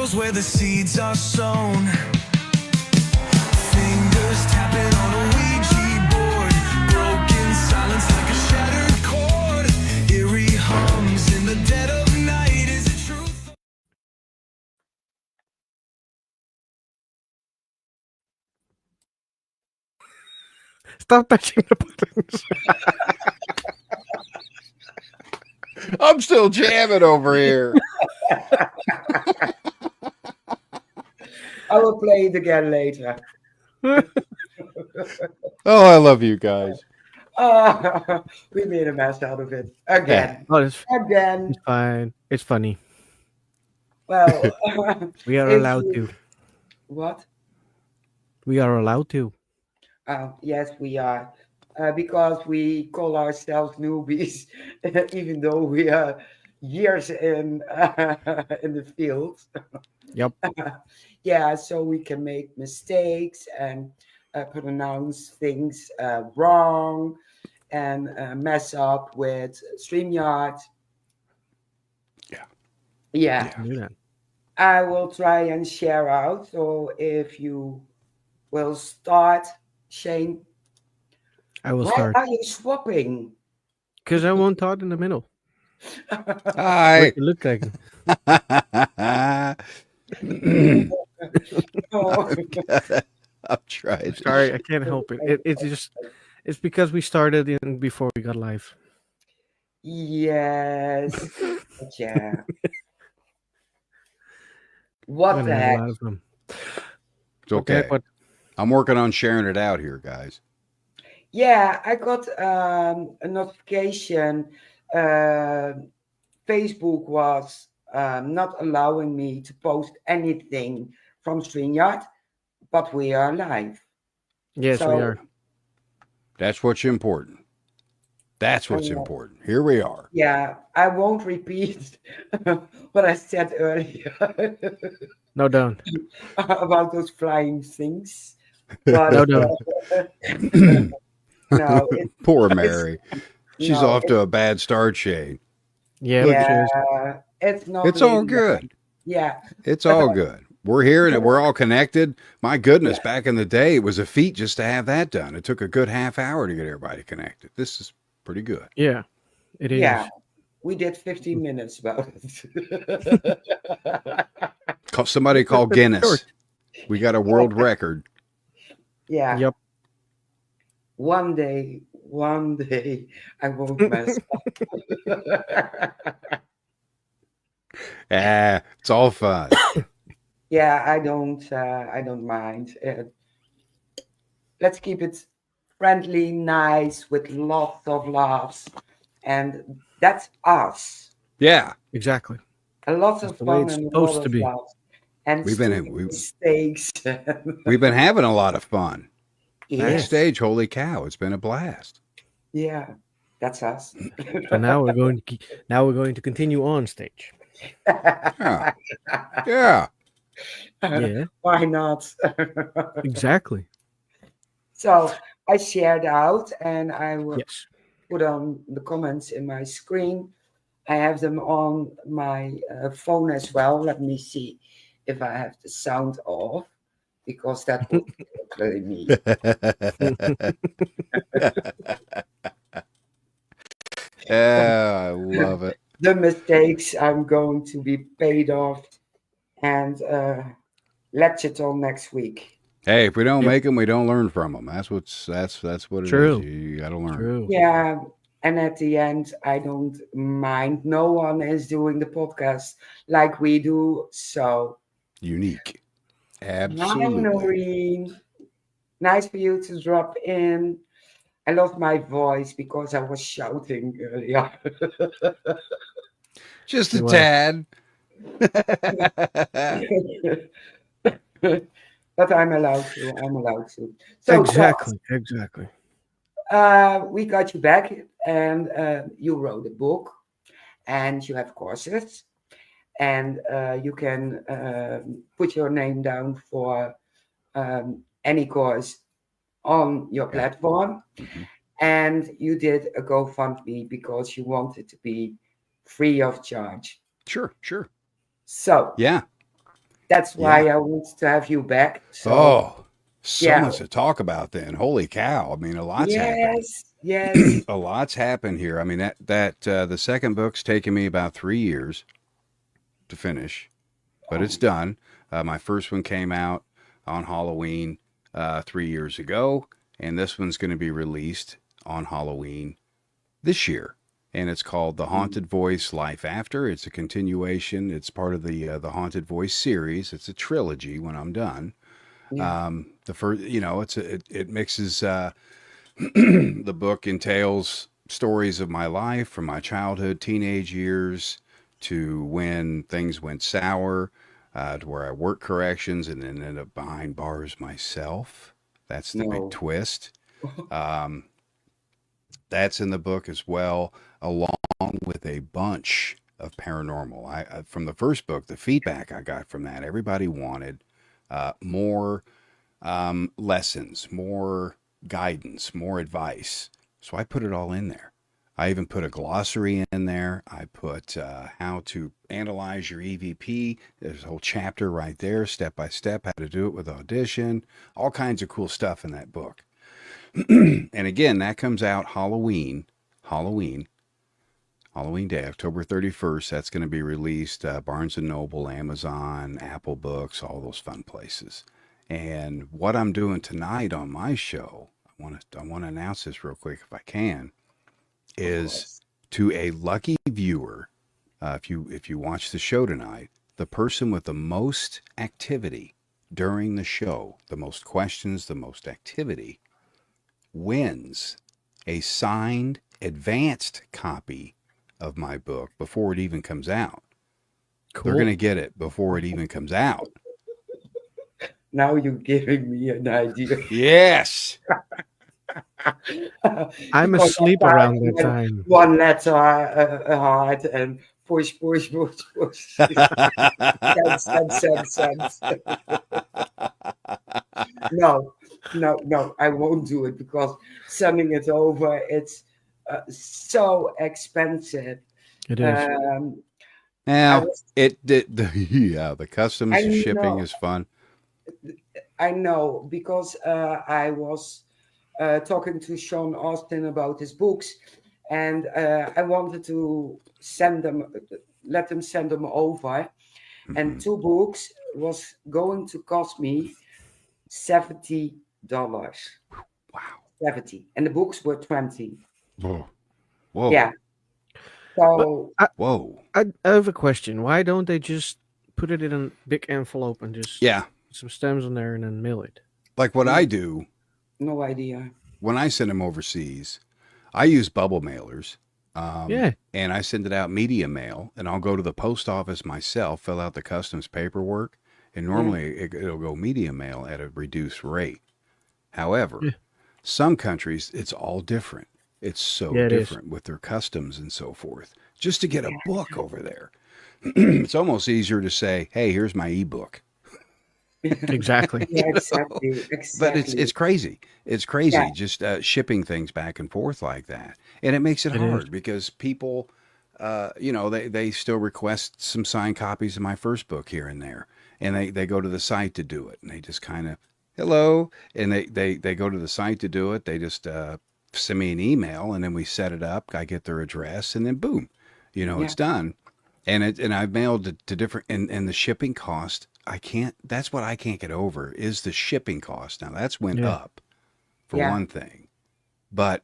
knows where the seeds are sown. Fingers tapping on a Ouija board. Broken silence like a shattered chord. Eerie hums in the dead of night. Is it truth? Stop touching the buttons. I'm still jamming over here. I will play it again later. Oh, I love you guys. We made a mess out of it again. Oh, it's Again. fine. It's funny. Well, We are if allowed you- to. What? We are allowed to. Yes, we are. Because we call ourselves newbies, even though we are years in the field. Yep. Yeah, so we can make mistakes and pronounce things wrong and mess up with StreamYard. Yeah. Yeah, Do that. I will try and share out. So if you will start, Shane, I will why start. are you swapping? Because I want Todd in the middle. Hi. What you look like. Oh, I'm trying. Sorry, I can't help it. It's just it's because we started in before we got live. yes. Yeah. We're What gonna the have a heck? lot of fun. It's okay. What? I'm working on sharing it out here, guys. Yeah, I got a notification. Facebook was not allowing me to post anything from StreamYard, but we are live. Yes, So- we are. That's what's important. That's what's important. Here we are. Yeah, I won't repeat what I said earlier No, don't. about those flying things. But No, don't. no, it, Poor Mary. She's no, off to a bad start, Shane. Yeah, yeah, it's not. It's all really good. bad. Yeah, It's all good. We're here and we're all connected. My goodness, back in the day, it was a feat just to have that done. It took a good half hour to get everybody connected. This is pretty good. yeah, it is. yeah. We did 15 minutes about it. Somebody call Guinness. We got a world record. Yeah. Yep. One day, I won't mess up. It's all fun. Yeah, I don't mind. Let's keep it friendly, nice, with lots of laughs, and that's us. Yeah. Exactly. A lot That's of the way fun it's and a supposed lot to of be. laughs, and We've been- stupid we- mistakes. We've been having a lot of fun. Yes. Backstage, holy cow, it's been a blast. Yeah, that's us. So now we're going to continue on stage. Yeah. Yeah. Yeah, Why not? exactly. So I shared out, and I will Yes. put on the comments in my screen. I have them on my phone as well. Let me see if I have the sound off, because that would kill me. Yeah, I love it. The mistakes I'm going to be paid off and latch it on next week. Hey, if we don't Yep. make them, we don't learn from them. That's what it is. True. You got to learn. True. Yeah, and at the end, I don't mind. No one is doing the podcast like we do. So, Unique. hi, Absolutely. Noreen. Nice for you to drop in. I love my voice because I was shouting earlier. Just a Wow. tad. But I'm allowed to. I'm allowed to. So, Exactly. Exactly. we got you back, and you wrote a book, and you have courses, and you can put your name down for any course on your platform. Mhm. And you did a GoFundMe because you wanted to be free of charge. Sure. So Yeah. That's Yeah. why I want to have you back. So Oh, so yeah, much to talk about then. Holy cow. I mean, a lot's happened. yes. A lot's happened here. I mean, that the second book's taken me about 3 years to finish, but it's Oh, done. My first one came out on Halloween 3 years ago, and this one's going to be released on Halloween this year. And it's called The Haunted Voice Life After. It's a continuation. It's part of the Haunted Voice series. It's a trilogy when I'm done. yeah. The first, it mixes. The book entails stories of my life from my childhood, teenage years, to when things went sour, to where I worked corrections and then ended up behind bars myself. That's the big No. twist. Um, that's in the book as well, along with a bunch of paranormal. From the first book, the feedback I got from that, everybody wanted more lessons, more guidance, more advice. So I put it all in there. I even put a glossary in there. I put how to analyze your EVP. There's a whole chapter right there, step by step, how to do it with audition, all kinds of cool stuff in that book. And again, that comes out Halloween Day, October 31st. That's going to be released Barnes & Noble, Amazon, Apple Books, all those fun places. And what I'm doing tonight on my show, I want to announce this real quick if I can, Of is course. to a lucky viewer. If you watch the show tonight, the person with the most activity during the show, the most questions, the most activity, wins a signed advanced copy of my book before it even comes out. They're going Cool. to get it before it even comes out. Now you're giving me an idea. Yes. I'm Because asleep sometimes around that when time. one letter hard and push, push, push, push. Sense. No, no, I won't do it because sending it over, it's so expensive. It is. Um, I Now, was, it did yeah, the I customs shipping know, is fun. I know, because I was talking to Sean Austin about his books, and I wanted to send them, let them send them over, and Mhm. 2 books was going to cost me $70. Wow. 70, and the books were 20. Whoa. Yeah. Whoa. But So Whoa. I have a question. Why don't they just put it in a big envelope and just Yeah. put some stamps on there and then mail it? Like what I no, do no idea. when I send them overseas, I use bubble mailers. Yeah. And I send it out media mail, and I'll go to the post office myself, fill out the customs paperwork, and Yeah, normally it'll go media mail at a reduced rate. However, Yeah. some countries, it's all different. It's so Yeah, it is. different with their customs and so forth. Just to get a yeah, book over there, it's almost easier to say, "Hey, here's my ebook." Exactly. yeah, So, exactly, but it's exactly. crazy. It's Yeah, crazy just shipping things back and forth like that, and it makes it It is. hard because people, they still request some signed copies of my first book here and there, and they go to the site to do it, and they just kind of hello, and they go to the site to do it. They just send me an email, and then we set it up. I get their address, and then boom, yeah, it's done. And I've mailed it to different, and the shipping cost, I can't, that's what I can't get over is the shipping cost. Now that's went Yeah. up for yeah, one thing, but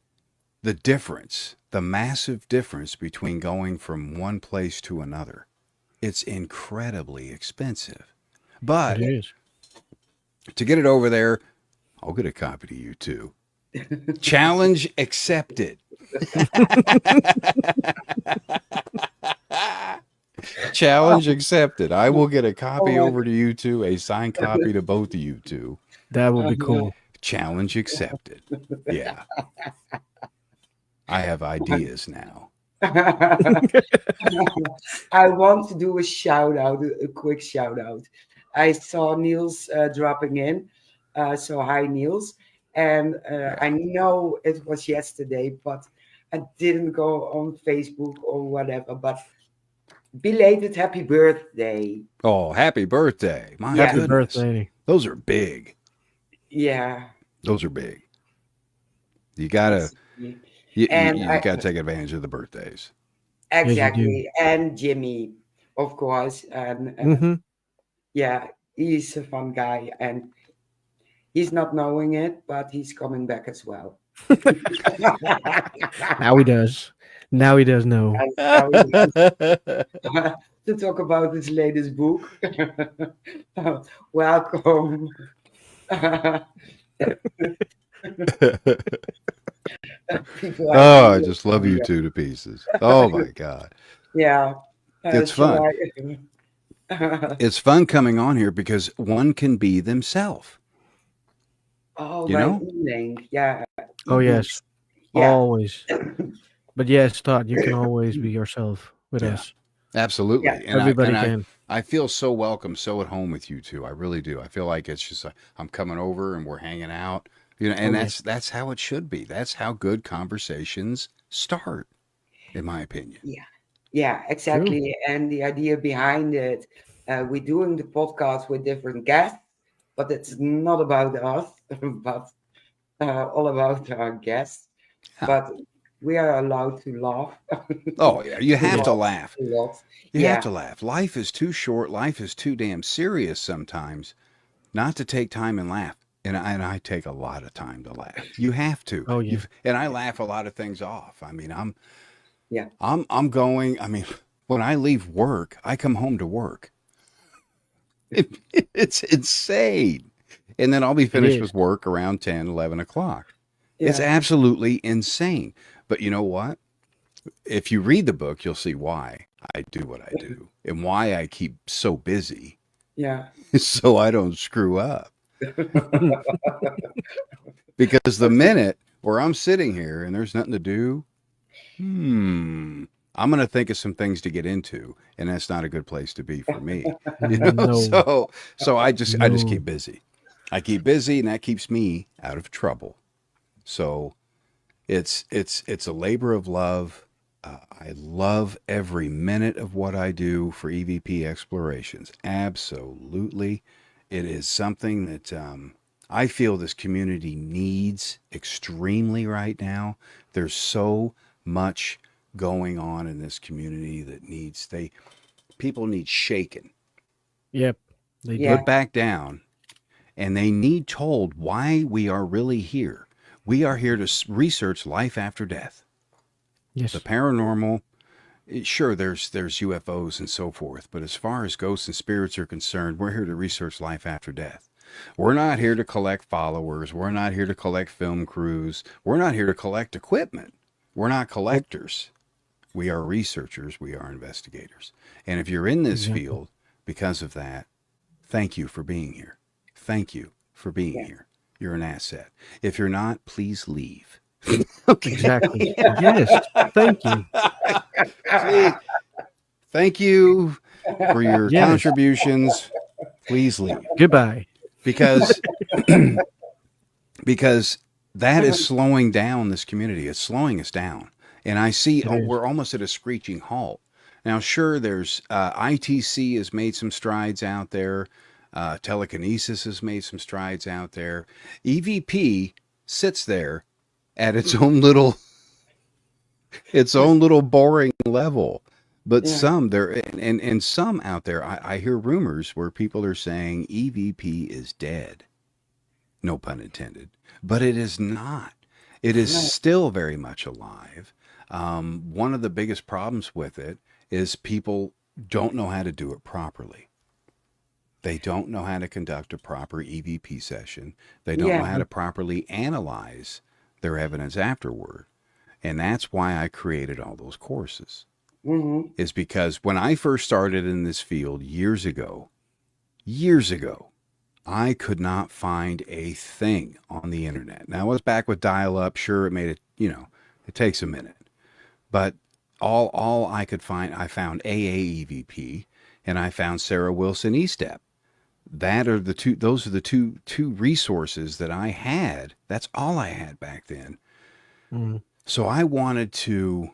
the difference, the massive difference between going from one place to another, it's incredibly expensive. It But yeah. is. to get it over there, I'll get a copy to you too. Challenge accepted. Challenge accepted. I will get a Oh copy my over to you two, a signed copy to both of you two. That would be God. cool. Challenge accepted. Yeah, I have ideas now. I want to do a shout out, a quick shout out. I saw Niels dropping in. So hi, Niels. And I Yeah. know it was yesterday, but I didn't go on Facebook or whatever. But belated happy birthday. Oh, happy birthday. My Yeah. Happy goodness. birthday. Those are big. Yeah. Those are big. You gotta Exactly. you, you, And you gotta take advantage of the birthdays. Yes, you do. exactly. And Jimmy, of course. And Hmm. yeah, he's a fun guy, and he's not knowing it, but he's coming back as well. Now he does. Now he does know. And now he wants to talk about his latest book. Welcome. People are Oh, I eager just to love you hear. two to pieces. Oh my God. Yeah. It's Shall fun. I? It's fun coming on here because one can be themselves, Oh, you by know? e-link. Yeah. Oh yes, E-books. Yeah. always. But yes, Todd, you can always be yourself with Yeah. us. Yeah. Absolutely. Everybody can. I feel so welcome, so at home with you two. I really do. I feel like it's just I'm coming over and we're hanging out. You know, and Oh yeah. that's how it should be. That's how good conversations start, in my opinion. Yeah. Yeah, True. exactly. And the idea behind it, we're doing the podcast with different guests, but it's not about us, but all about our guests. Yeah. But we are allowed to laugh. Oh yeah, you To have to Yes. laugh. a lot. You have Yeah. to laugh. Life is too short. Life is too damn serious sometimes not to take time and laugh. And I take a lot of time to laugh. You have to. Oh yeah. And I laugh a lot of things off. I mean, Yeah. I'm going. I mean, when I leave work, I come home to work. It's insane. And then I'll be It finished is. with work around 10, 11 o'clock. It's Yeah. absolutely insane. But you know what? If you read the book, you'll see why I do what I do and why I keep so busy Yeah. so I don't screw up. Because the minute where I'm sitting here and there's nothing to do, I'm going to think of some things to get into, and that's not a good place to be for me. You know, No. so I just No. keep busy. I keep busy, and that keeps me out of trouble. So it's a labor of love. I love every minute of what I do for EVP explorations. Absolutely, it is something that I feel this community needs extremely right now. There's so much going on in this community that people need shaken, Yep. They Yeah. do. put back down, and they need told why we are really here. We are here to research life after death, Yes. the paranormal. Sure, there's UFOs and so forth, but as far as ghosts and spirits are concerned, we're here to research life after death. We're not here to collect followers. We're not here to collect film crews. We're not here to collect equipment. We're not collectors. We are researchers. We are investigators. And if you're in this Exactly. field because of that, thank you for being here. Thank you for being Yeah. here. You're an asset. If you're not, please leave. Okay. Exactly. Yes. Thank you. Please. Thank you for your Yes. contributions. Please leave. Goodbye. Because because that is slowing down this community. It's slowing us down. And I see It is. we're almost at a screeching halt. Now, sure, there's ITC has made some strides out there. Telekinesis has made some strides out there. EVP sits there at its own little boring level. But Yeah. some there and some out there, I hear rumors where people are saying EVP is dead. No pun intended. But it is not. It is No. still very much alive. One of the biggest problems with it is people don't know how to do it properly. They don't know how to conduct a proper EVP session. They don't know Yeah. how to properly analyze their evidence afterward. And that's why I created all those courses. Mm-hmm. Is because when I first started in this field years ago, I could not find a thing on the internet. Now, I was back with dial up. Sure, it made it, it takes a minute. But all I could find, I found AAEVP and I found Sarah Wilson E-Step. Those are the two resources that I had. That's all I had back then. Mm. So I wanted to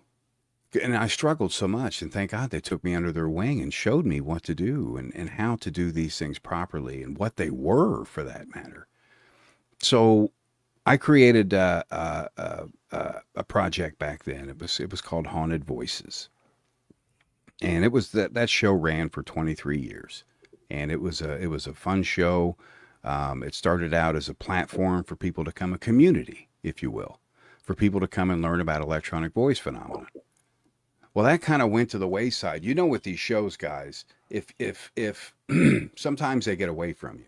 And I struggled so much, and thank God they took me under their wing and showed me what to do and how to do these things properly and what they were for that matter. So I created a project back then. It was called Haunted Voices, and it was that show ran for 23 years, and it was a fun show. It started out as a platform for people to come, a community, if you will, for people to come and learn about electronic voice phenomena. Well, that kind of went to the wayside. You know, with these shows, guys, if sometimes they get away from you,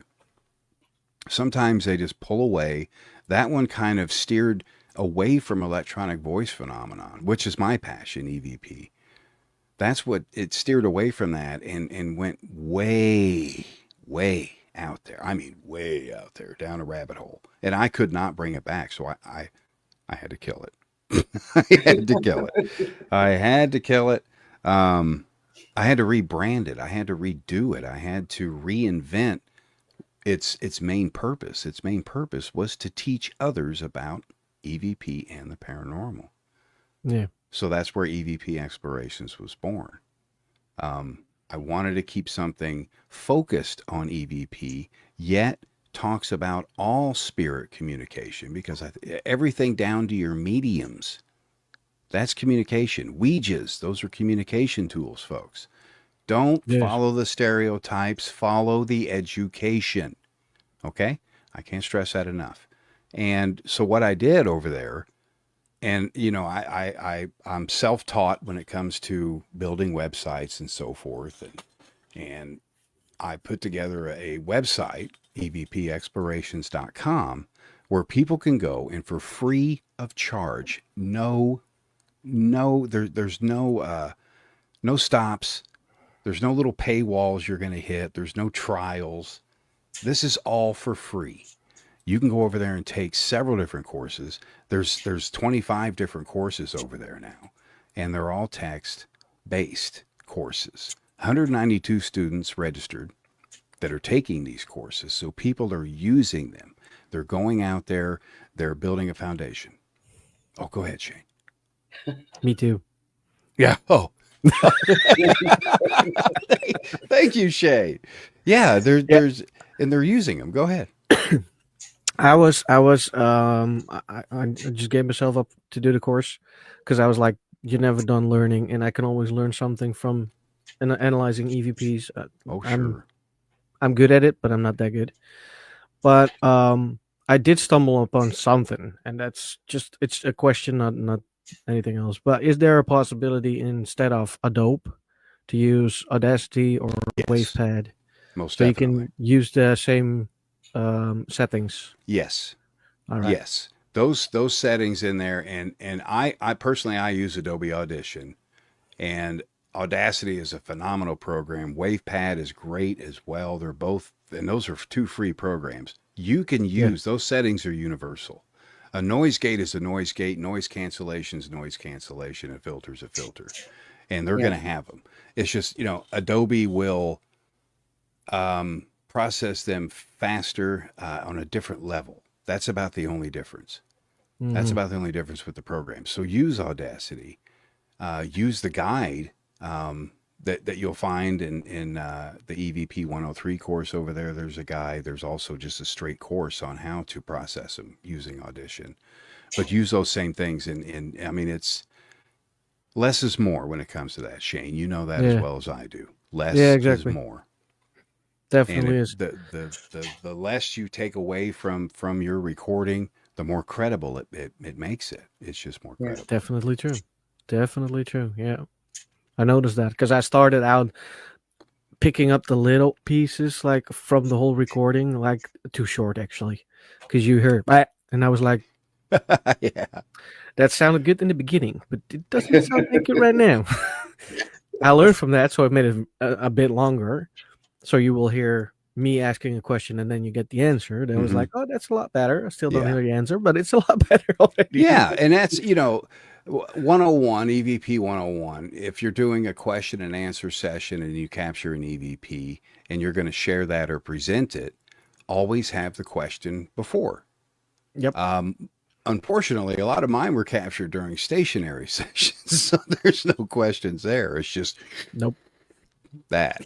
sometimes they just pull away. That one kind of steered away from electronic voice phenomenon, which is my passion, EVP. That's what it steered away from that and went way, way out there. I mean, way out there down a rabbit hole. And I could not bring it back. So I had to kill it. I had to kill it. I had to kill it. I had to rebrand it. I had to redo it. I had to reinvent its main purpose. Its main purpose was to teach others about EVP and the paranormal. Yeah. So that's where EVP Explorations was born. I wanted to keep something focused on EVP, yet talks about all spirit communication, because everything down to your mediums, that's communication. Ouijas, those are communication tools, folks. Don't Yes. follow the stereotypes, follow the education. Okay? I can't stress that enough. And so what I did over there, and you know, I'm self-taught when it comes to building websites and so forth, and I put together a website, evpexplorations.com, where people can go and for free of charge, there's no stops, there's no little paywalls you're going to hit, there's no trials. This is all for free. You can go over there and take several different courses. There's 25 different courses over there now, and they're all text-based courses. 192 students registered that are taking these courses, so people are using them. They're going out there, they're building a foundation. Oh, go ahead, Shane. Me too. Yeah. Oh. Thank you, Shane. Yeah, there's and they're using them. Go ahead. I just gave myself up to do the course because I was like, you're never done learning, and I can always learn something from analyzing EVPs. Oh, sure. I'm good at it, but I'm not that good. But I did stumble upon something, and it's a question, not anything else. But is there a possibility instead of Adobe to use Audacity or Yes. WavePad, Most so you definitely. can use the same settings? Yes. All right. Yes. Those settings in there, and I personally I use Adobe Audition, and Audacity is a phenomenal program. WavePad is great as well. They're both, and those are two free programs. You can use those settings are universal. A noise gate is a noise gate. Noise cancellation is noise cancellation. A filter is a filter, and they're going to have them. It's just, you know, Adobe will process them faster on a different level. That's about the only difference. That's about the only difference with the program. So use Audacity. Use the guide that you'll find in the EVP 103 course over there. There's a guide. There's also just a straight course on how to process them using Audition. But use those same things. And I mean, it's less is more when it comes to that, Shane. You know that as well as I do. Less exactly. is more. Definitely And is. the less you take away from your recording, the more credible it makes it. It's just more credible. Definitely true. Definitely true. Yeah. I noticed that because I started out picking up the little pieces like from the whole recording, like too short actually, because you heard, and I was like, Yeah. that sounded good in the beginning, but it doesn't sound like it right now. I learned from that, so I made it a bit longer. So you will hear me asking a question and then you get the answer. Then I was like, oh, that's a lot better. I still don't hear the answer, but it's a lot better already. Yeah. And that's, you know, 101, EVP 101. If you're doing a question and answer session and you capture an EVP and you're going to share that or present it, always have the question before. Yep. unfortunately, a lot of mine were captured during stationary sessions, so there's no questions there. It's just Nope. that.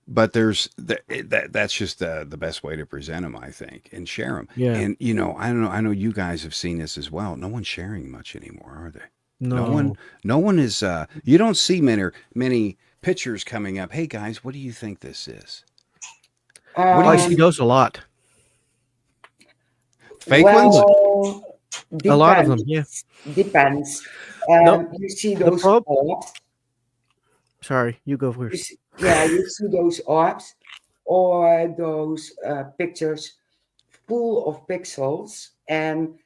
But that's just the best way to present them, I think, and share them. Yeah. And you know, I don't know. I know you guys have seen this as well. No one's sharing much anymore, are they? No. No one is. You don't see many pictures coming up. Hey guys, what do you think this is? What do I you see those a lot. Fake ones? Well, A lot of them, yeah. Depends. No, You see the those prob- orbs. Sorry, you go You first. see, yeah, you see those orbs or those pictures full of pixels, and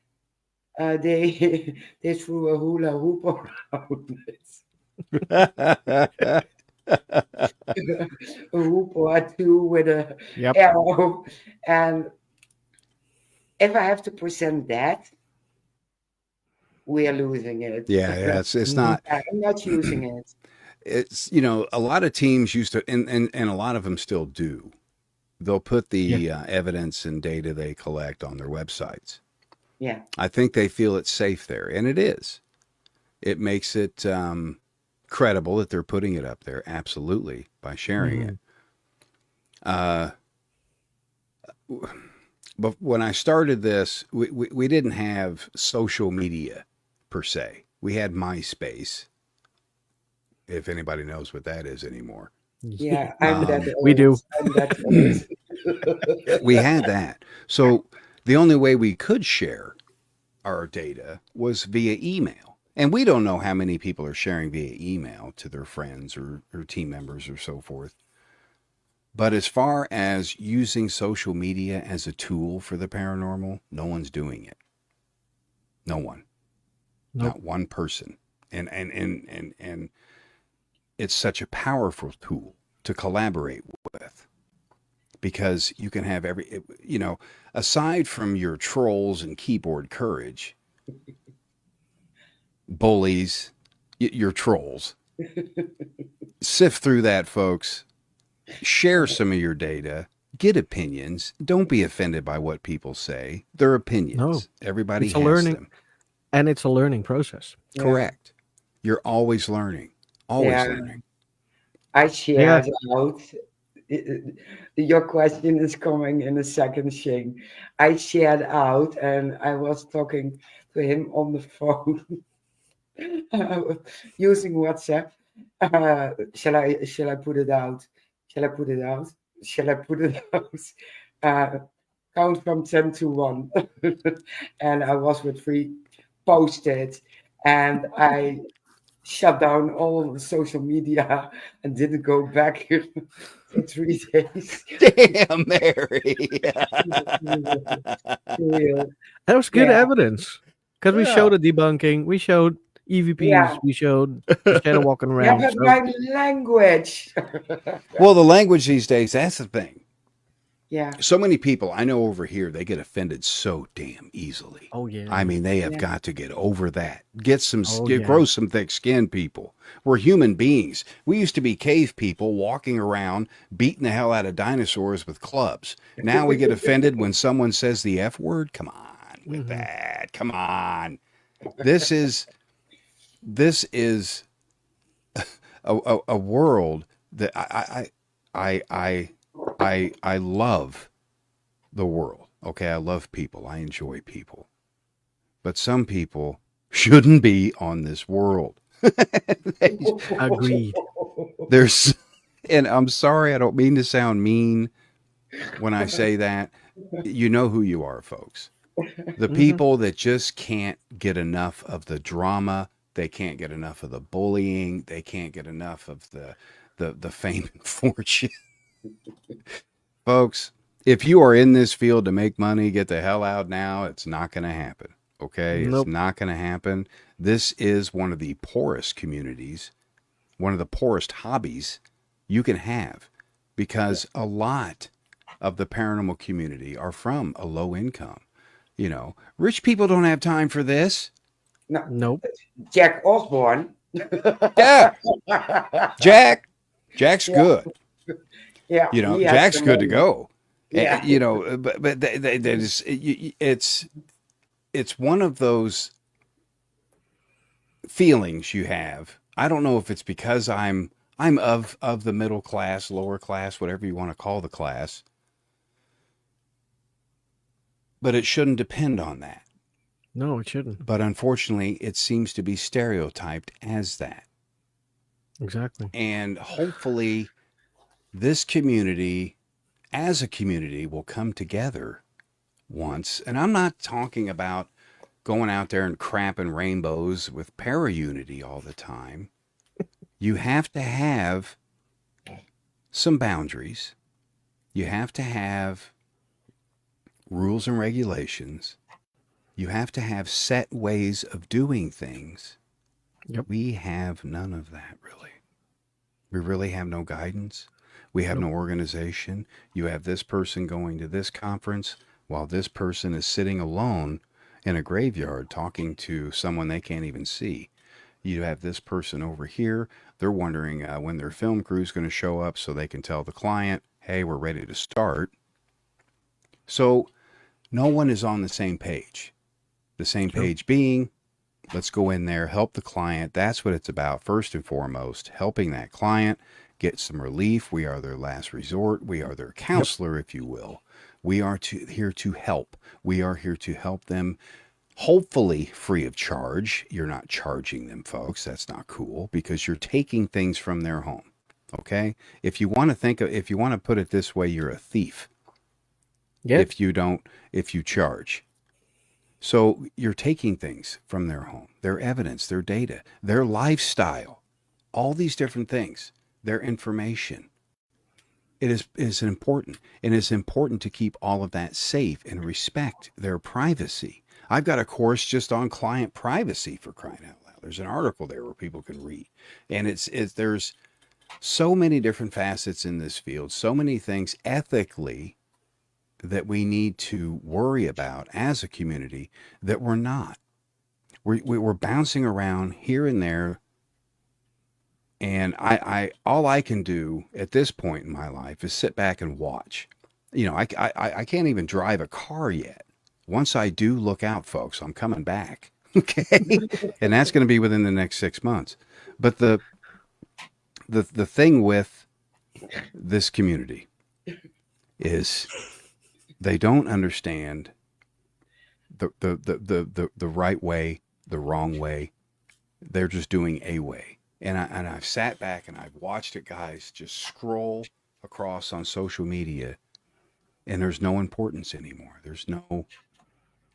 they they threw a hula hoop around it. A hoop or two with a Yep. arrow, and if I have to present that, we are losing it. Yeah, it's Mhm. not. I'm not using it. It's a lot of teams used to, and a lot of them still do. They'll put the evidence and data they collect on their websites. Yeah. I think they feel it's safe there, and it is. It makes it credible that they're putting it up there, absolutely, by sharing it. But when I started this, we didn't have social media per se. We had MySpace, if anybody knows what that is anymore. Yeah, I'm that old. We do. I'm that old. We had that. So the only way we could share our data was via email. And we don't know how many people are sharing via email to their friends or team members or so forth. But as far as using social media as a tool for the paranormal, no one's doing it. No one. Nope. Not one person. And it's such a powerful tool to collaborate with, because you can have aside from your trolls and keyboard courage, bullies, your trolls, sift through that, folks. Share some of your data, get opinions. Don't be offended by what people say. They're opinions. No. Everybody It's a has learning- them. And it's a learning process. Yeah. Correct. You're always learning. Always Yeah. learning. I shared out. Your question is coming in a second, Shane. I shared out, and I was talking to him on the phone using WhatsApp. Shall I put it out? Shall I put it out? Shall I put it out? Count from 10 to 1. And I was with 3 posted, and I shut down all the social media and didn't go back for 3 days. Damn, Mary. Real. That was good Yeah. evidence. Because we Yeah. showed a debunking, we showed EVPs, Yeah. we showed the shadow walking Yeah, around. but so- my language. Well, the language these days, that's the thing. Yeah. So many people I know over here, they get offended so damn easily. Oh, yeah. I mean, they have Yeah. got to get over that. Get some, Oh, yeah. grow some thick skin, people. We're human beings. We used to be cave people walking around beating the hell out of dinosaurs with clubs. Now we get offended when someone says the F word. Come on with that. Come on. This is a world that I love the world. Okay, I love people. I enjoy people. But some people shouldn't be on this world. Agreed. There's, and I'm sorry, I don't mean to sound mean when I say that. You know who you are, folks. The people that just can't get enough of the drama. They can't get enough of the bullying. They can't get enough of the fame and fortune. Folks, if you are in this field to make money, get the hell out now. It's not going to happen. Okay? Nope. It's not going to happen. This is one of the poorest communities, one of the poorest hobbies you can have, because a lot of the paranormal community are from a low income. You know, rich people don't have time for this. No, Nope. Jack Osborne. Yeah. Jack's Yeah. good. Yeah. You know, he has Jack's the good to money. go. Yeah. You know, but it's it's one of those feelings you have. I don't know if it's because I'm of the middle class, lower class, whatever you want to call the class, but it shouldn't depend on that. No, it shouldn't. But unfortunately, it seems to be stereotyped as that. Exactly. And hopefully, this community, as a community, will come together once. And I'm not talking about going out there and crapping rainbows with para-unity all the time. You have to have some boundaries. You have to have rules and regulations. You have to have set ways of doing things. Yep. We have none of that, really. We really have no guidance. We have no organization. You have this person going to this conference while this person is sitting alone in a graveyard talking to someone they can't even see. You have this person over here. They're wondering when their film crew is going to show up so they can tell the client, hey, we're ready to start. So no one is on the same page. The same page being, let's go in there, help the client. That's what it's about, first and foremost, helping that client get some relief. We are their last resort. We are their counselor, if you will. We are here to help. We are here to help them, hopefully free of charge. You're not charging them, folks. That's not cool, because you're taking things from their home. Okay? If you want to put it this way, you're a thief. Yeah. If you charge. So you're taking things from their home, their evidence, their data, their lifestyle, all these different things, their information. It is important, and it's important to keep all of that safe and respect their privacy. I've got a course just on client privacy, for crying out loud. There's an article there where people can read, and there's so many different facets in this field, so many things ethically that we need to worry about as a community that we're not. We're bouncing around here and there, and all I can do at this point in my life is sit back and watch. You know, I can't even drive a car yet. Once I do, look out, folks. I'm coming back. Okay, and that's going to be within the next 6 months. But the thing with this community is, they don't understand the right way, the wrong way. They're just doing a way. And I've sat back and I've watched it, guys, just scroll across on social media, and there's no importance anymore. There's no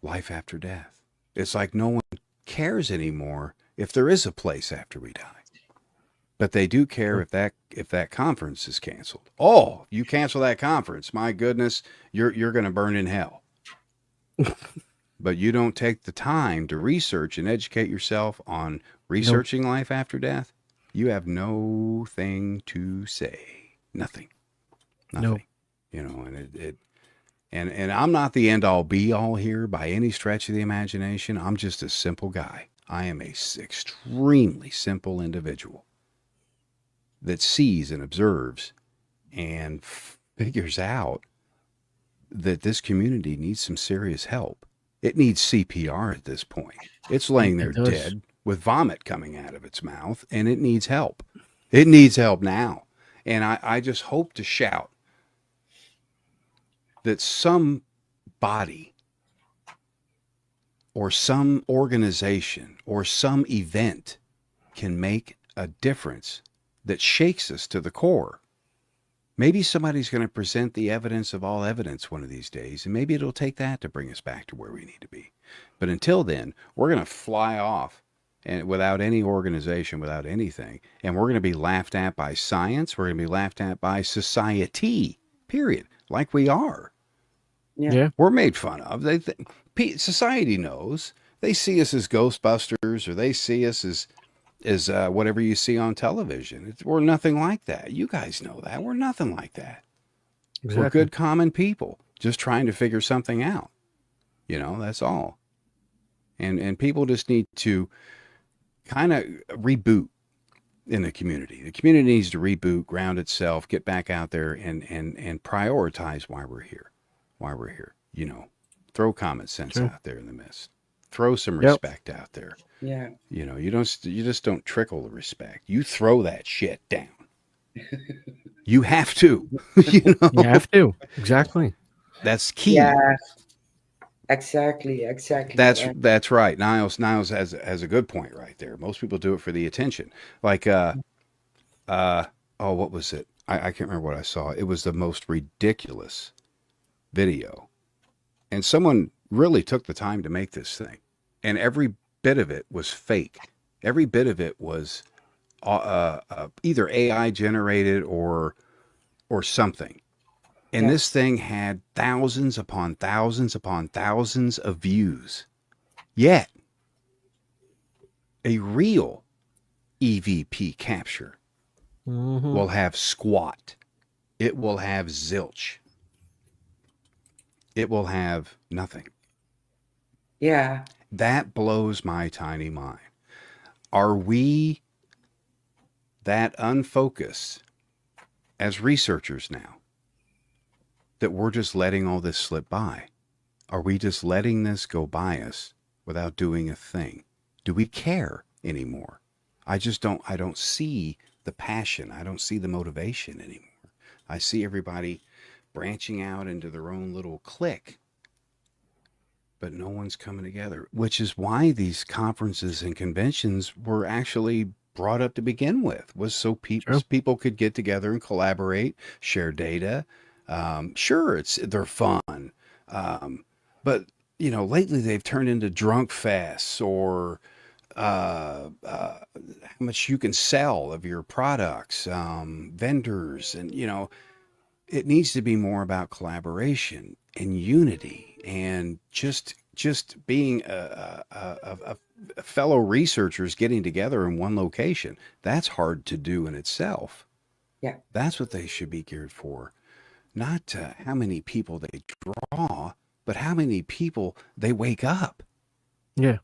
life after death. It's like no one cares anymore if there is a place after we die. But they do care if that conference is canceled. Oh, you cancel that conference, my goodness, you're going to burn in hell. But you don't take the time to research and educate yourself on researching life after death. You have no thing to say. Nothing. Nope. You know, and I'm not the end all be all here by any stretch of the imagination. I'm just a simple guy. I am a extremely simple individual that sees and observes and figures out that this community needs some serious help. It needs CPR at this point. It's laying there dead with vomit coming out of its mouth, and it needs help. It needs help now. And I just hope to shout that some body or some organization or some event can make a difference that shakes us to the core. Maybe somebody's going to present the evidence of all evidence one of these days, and maybe it'll take that to bring us back to where we need to be. But until then, we're going to fly off and without any organization, without anything, and we're going to be laughed at by science. We're going to be laughed at by society, period, like we are. Yeah. We're made fun of. Society knows. They see us as Ghostbusters, or they see us as whatever you see on television. We're nothing like that. You guys know that. We're nothing like that. Exactly. We're good, common people just trying to figure something out. You know, that's all. And people just need to kind of reboot in the community. The community needs to reboot, ground itself, get back out there and prioritize why we're here. You know, throw common sense out there in the midst. Throw some Yep. respect out there. Yeah. You know, you just don't trickle the respect. You throw that shit down. You have to. You know, You have to. Exactly. that's key. Yeah. Exactly. And That's right. Niles has a good point right there. Most people do it for the attention. Like oh, what was it? I can't remember what I saw. It was the most ridiculous video. And someone really took the time to make this thing. And every bit of it was fake. Every bit of it was either AI generated or something. And yeah. this thing had thousands upon thousands upon thousands of views. Yet, a real EVP capture Mm-hmm. will have squat. It will have zilch. It will have nothing. Yeah. That blows my tiny mind. Are we that unfocused as researchers now that we're just letting all this slip by? Are we just letting this go by us without doing a thing? Do we care anymore? I don't see the passion. I don't see the motivation anymore. I see everybody branching out into their own little clique, but no one's coming together, which is why these conferences and conventions were actually brought up to begin with, was so True. people could get together and collaborate, share data. Sure, they're fun, but you know, lately they've turned into drunk fests or how much you can sell of your products, vendors, and you know, it needs to be more about collaboration and unity and just being a fellow researchers getting together in one location. That's hard to do in itself. Yeah. That's what they should be geared for. Not how many people they draw, but how many people they wake up. Yeah.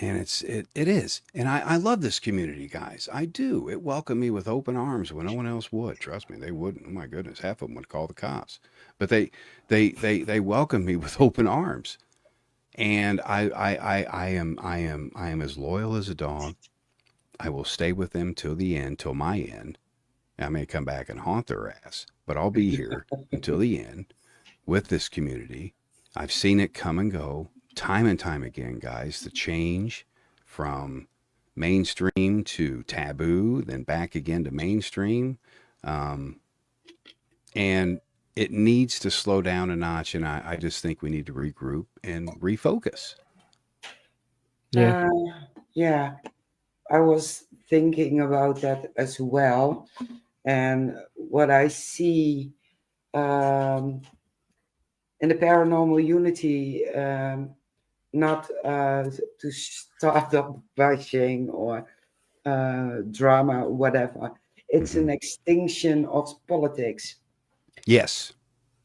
And it is. And I love this community, guys. I do. It welcomed me with open arms when no one else would. Trust me, they wouldn't. Oh my goodness, half of them would call the cops. But they welcomed me with open arms. And I am as loyal as a dog. I will stay with them till the end, till my end. I may come back and haunt their ass, but I'll be here until the end with this community. I've seen it come and go time and time again, guys. The change from mainstream to taboo, then back again to mainstream. And it needs to slow down a notch. And I just think we need to regroup and refocus. Yeah. Yeah. I was thinking about that as well. And what I see in the paranormal unity, not to start up bashing or drama or whatever. It's an extinction of politics. Yes.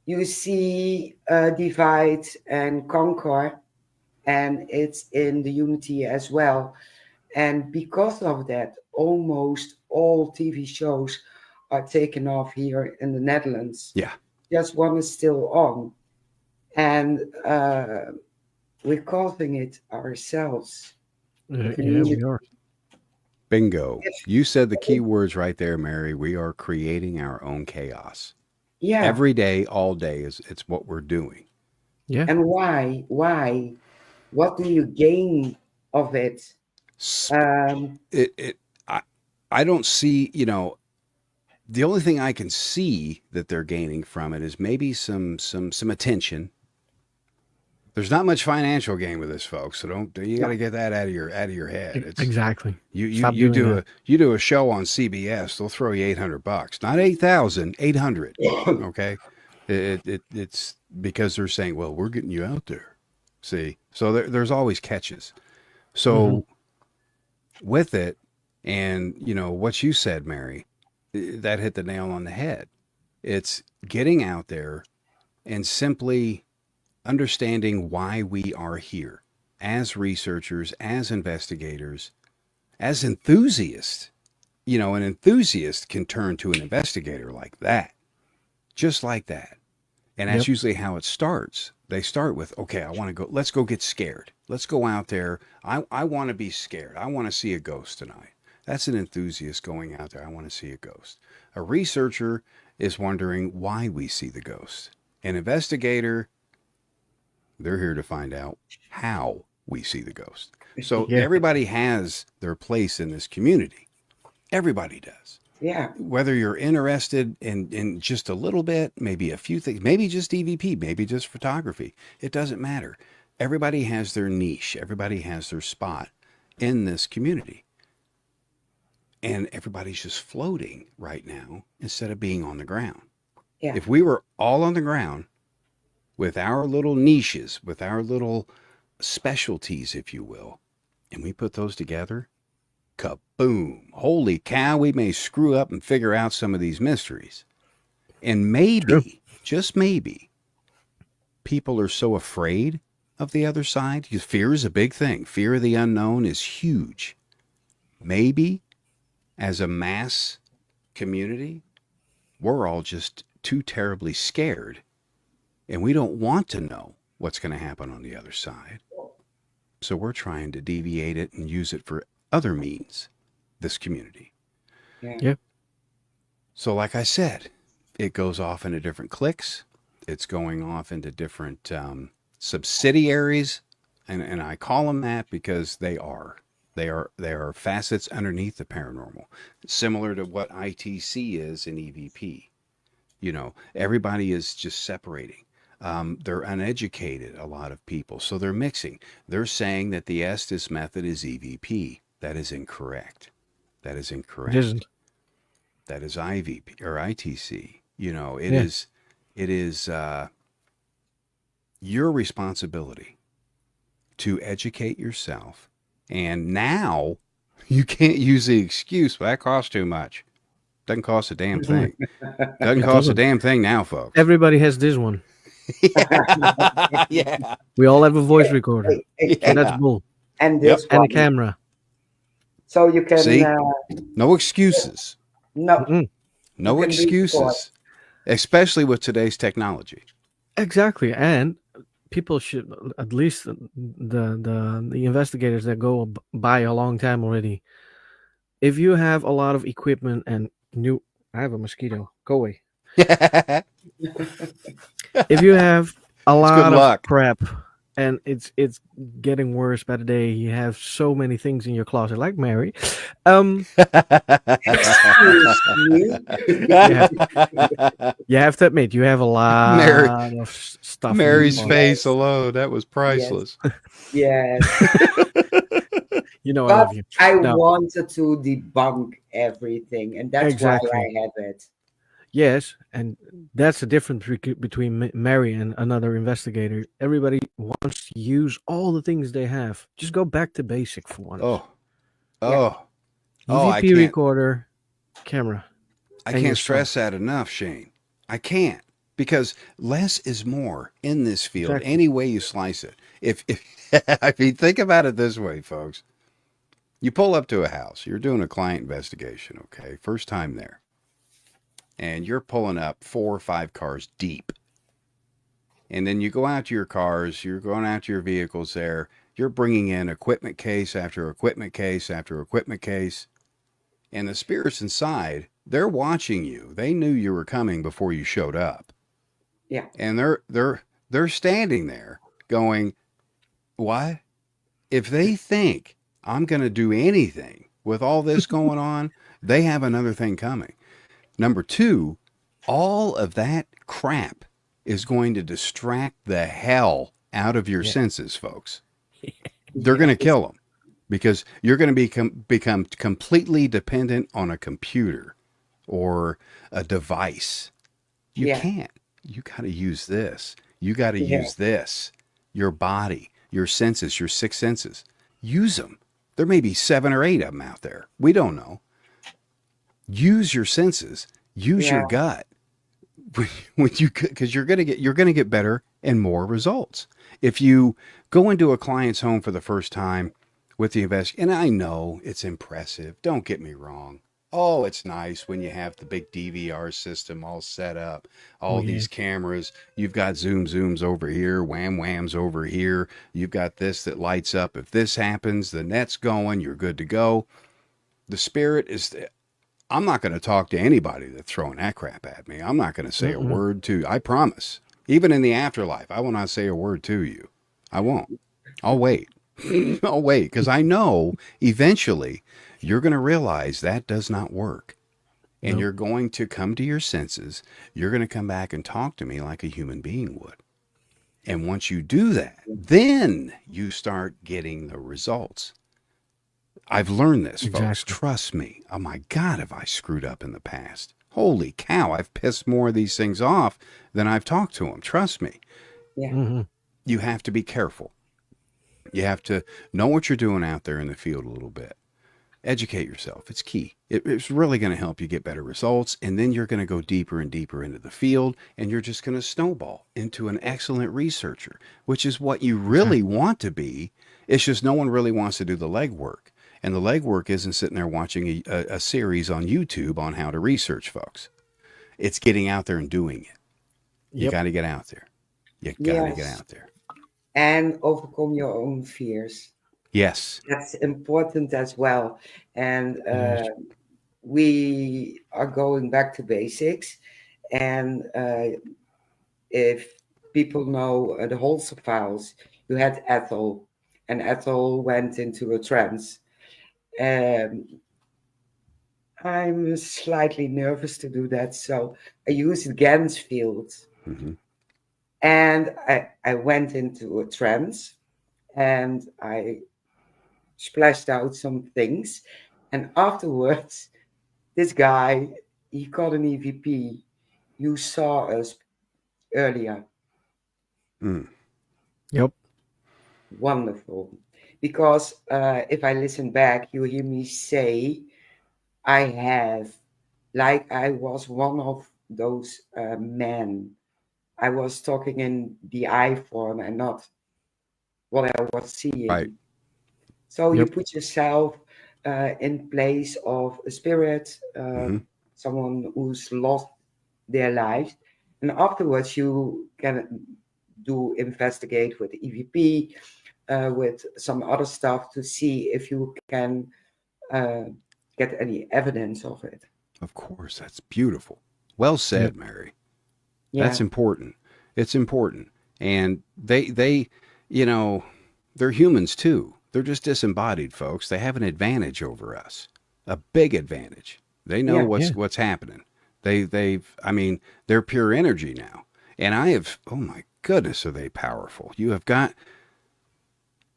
You see divide and conquer, and it's in the unity as well. And because of that, almost all TV shows are taken off here in the Netherlands. Yeah. Just one is still on. And we're causing it ourselves. Yeah, we are. Bingo. You said the key words right there, Mary. We are creating our own chaos. Yeah. Every day, all day it's what we're doing. Yeah. And why? Why? What do you gain of it? I don't see, you know, the only thing I can see that they're gaining from it is maybe some attention. There's not much financial gain with this, folks. So you got to get that out of your head. It's, Exactly. You do a show on CBS, they'll throw you $800, not 8,000, 800. Okay, it's because they're saying, well, we're getting you out there. See, so there's always catches. So with it, and you know what you said, Mary, that hit the nail on the head. It's getting out there and simply understanding why we are here as researchers, as investigators, as enthusiasts. You know, an enthusiast can turn to an investigator like that, just like that. And that's usually how it starts. They start with, okay, I want to go, let's go get scared. Let's go out there. I want to be scared. I want to see a ghost tonight. That's an enthusiast going out there. I want to see a ghost. A researcher is wondering why we see the ghost. An investigator, they're here to find out how we see the ghost. So everybody has their place in this community. Everybody does. Yeah. Whether you're interested in just a little bit, maybe a few things, maybe just EVP, maybe just photography, it doesn't matter. Everybody has their niche. Everybody has their spot in this community. And everybody's just floating right now instead of being on the ground. Yeah. If we were all on the ground with our little niches, with our little specialties, if you will, and we put those together, kaboom. Holy cow, we may screw up and figure out some of these mysteries. And maybe, just maybe, people are so afraid of the other side. Because fear is a big thing. Fear of the unknown is huge. Maybe, as a mass community, we're all just too terribly scared. And we don't want to know what's going to happen on the other side. So we're trying to deviate it and use it for other means, this community. Yeah. So like I said, it goes off into different cliques. It's going off into different subsidiaries. And I call them that because they are facets underneath the paranormal, similar to what ITC is in EVP. You know, everybody is just separating. They're uneducated, a lot of people, so they're mixing. They're saying that the Estes method is EVP. That is incorrect. That is incorrect. It isn't. That is IVP or ITC. You know, it Yeah. is your responsibility to educate yourself. And now you can't use the excuse, well, that costs too much. Doesn't cost a damn thing. Doesn't cost a damn thing now, folks. Everybody has this one. Yeah. We all have a voice recorder. And that's bull. And this And one. a camera. So you can See? No excuses. no Mm-mm. No You can excuses. Especially with today's technology. Exactly. And people should, at least the investigators that go by a long time already, if you have a lot of equipment and I have a mosquito. Go away. If you have a lot good of luck. crap and it's getting worse by the day, you have so many things in your closet, like Mary. You have to admit, you have a lot of stuff. in your Mary's closet. face alone, that was priceless. yes. You know, I But love you. I No. wanted to debunk everything, and that's Exactly. why I have it. Yes, and that's the difference between Mary and another investigator. Everybody wants to use all the things they have. Just go back to basic for once. Oh. Yeah. Oh, I EVP can't. recorder, camera. I and can't your stress that enough, Shane. I can't, because less is more in this field. Exactly. Any way you slice it. If I mean, think about it this way, folks. You pull up to a house. You're doing a client investigation. Okay, first time there, and you're pulling up 4 or 5 cars deep. And then you go out to your cars. You're going out to your vehicles there. You're bringing in equipment case after equipment case after equipment case. And the spirits inside, they're watching you. They knew you were coming before you showed up. Yeah. And they're standing there going, "What? If they think I'm going to do anything with all this going on, they have another thing coming." Number 2, all of that crap is going to distract the hell out of your senses, folks. They're going to kill them. Because you're going to become completely dependent on a computer or a device. You Yeah. can't. You got to use this. You got to Yeah. use this. Your body, your senses, your 6 senses. Use them. There may be 7 or 8 of them out there. We don't know. Use your senses. Use your gut. When you, because you're going to get better and more results. If you go into a client's home for the first time with the and I know it's impressive. Don't get me wrong. Oh, it's nice when you have the big DVR system all set up, Oh all yeah. these cameras. You've got zooms over here, whams over here. You've got this that lights up. If this happens, the net's going, you're good to go. The spirit is, I'm not going to talk to anybody that's throwing that crap at me. I'm not going to say a Mm-mm. word to, I promise. Even in the afterlife, I will not say a word to you. I won't. I'll wait. I'll wait because I know eventually you're going to realize that does not work. And Nope. you're going to come to your senses. You're going to come back and talk to me like a human being would. And once you do that, then you start getting the results. I've learned this, folks. Exactly. Trust me. Oh my God, have I screwed up in the past? Holy cow, I've pissed more of these things off than I've talked to them. Trust me. Yeah. Mm-hmm. You have to be careful. You have to know what you're doing out there in the field a little bit. Educate yourself. It's key. It's really going to help you get better results. And then you're going to go deeper and deeper into the field, and you're just going to snowball into an excellent researcher, which is what you really want to be. It's just no one really wants to do the legwork. And the legwork isn't sitting there watching a series on YouTube on how to research, folks. It's getting out there and doing it. You Yep. got to get out there. You got to get Yes. out there. And overcome your own fears. Yes. That's important as well. And Yes. we are going back to basics. And if people know the Holzer files, you had Ethel, and Ethel went into a trance. Um, I'm slightly nervous to do that, so I used Gansfield. Hmm. And I went into a trance, and I splashed out some things. And afterwards, this guy, he got an EVP. You saw us earlier. Mm. Yep. Wonderful. Because if I listen back, you hear me say, I have, like I was one of those men. I was talking in the I form and not what I was seeing. Right. So you Yep. put yourself in place of a spirit, Hmm. someone who's lost their lives, and afterwards you can do investigate with EVP, with some other stuff to see if you can uh, get any evidence of it. Of course. That's beautiful. Well said, Yep. Mary. Yeah, That's important. It's important. And they, you know, they're humans too. They're just disembodied, folks. They have an advantage over us, a big advantage. They know yeah, what's happening. I mean, they're pure energy now. And oh my goodness, are they powerful? You have got,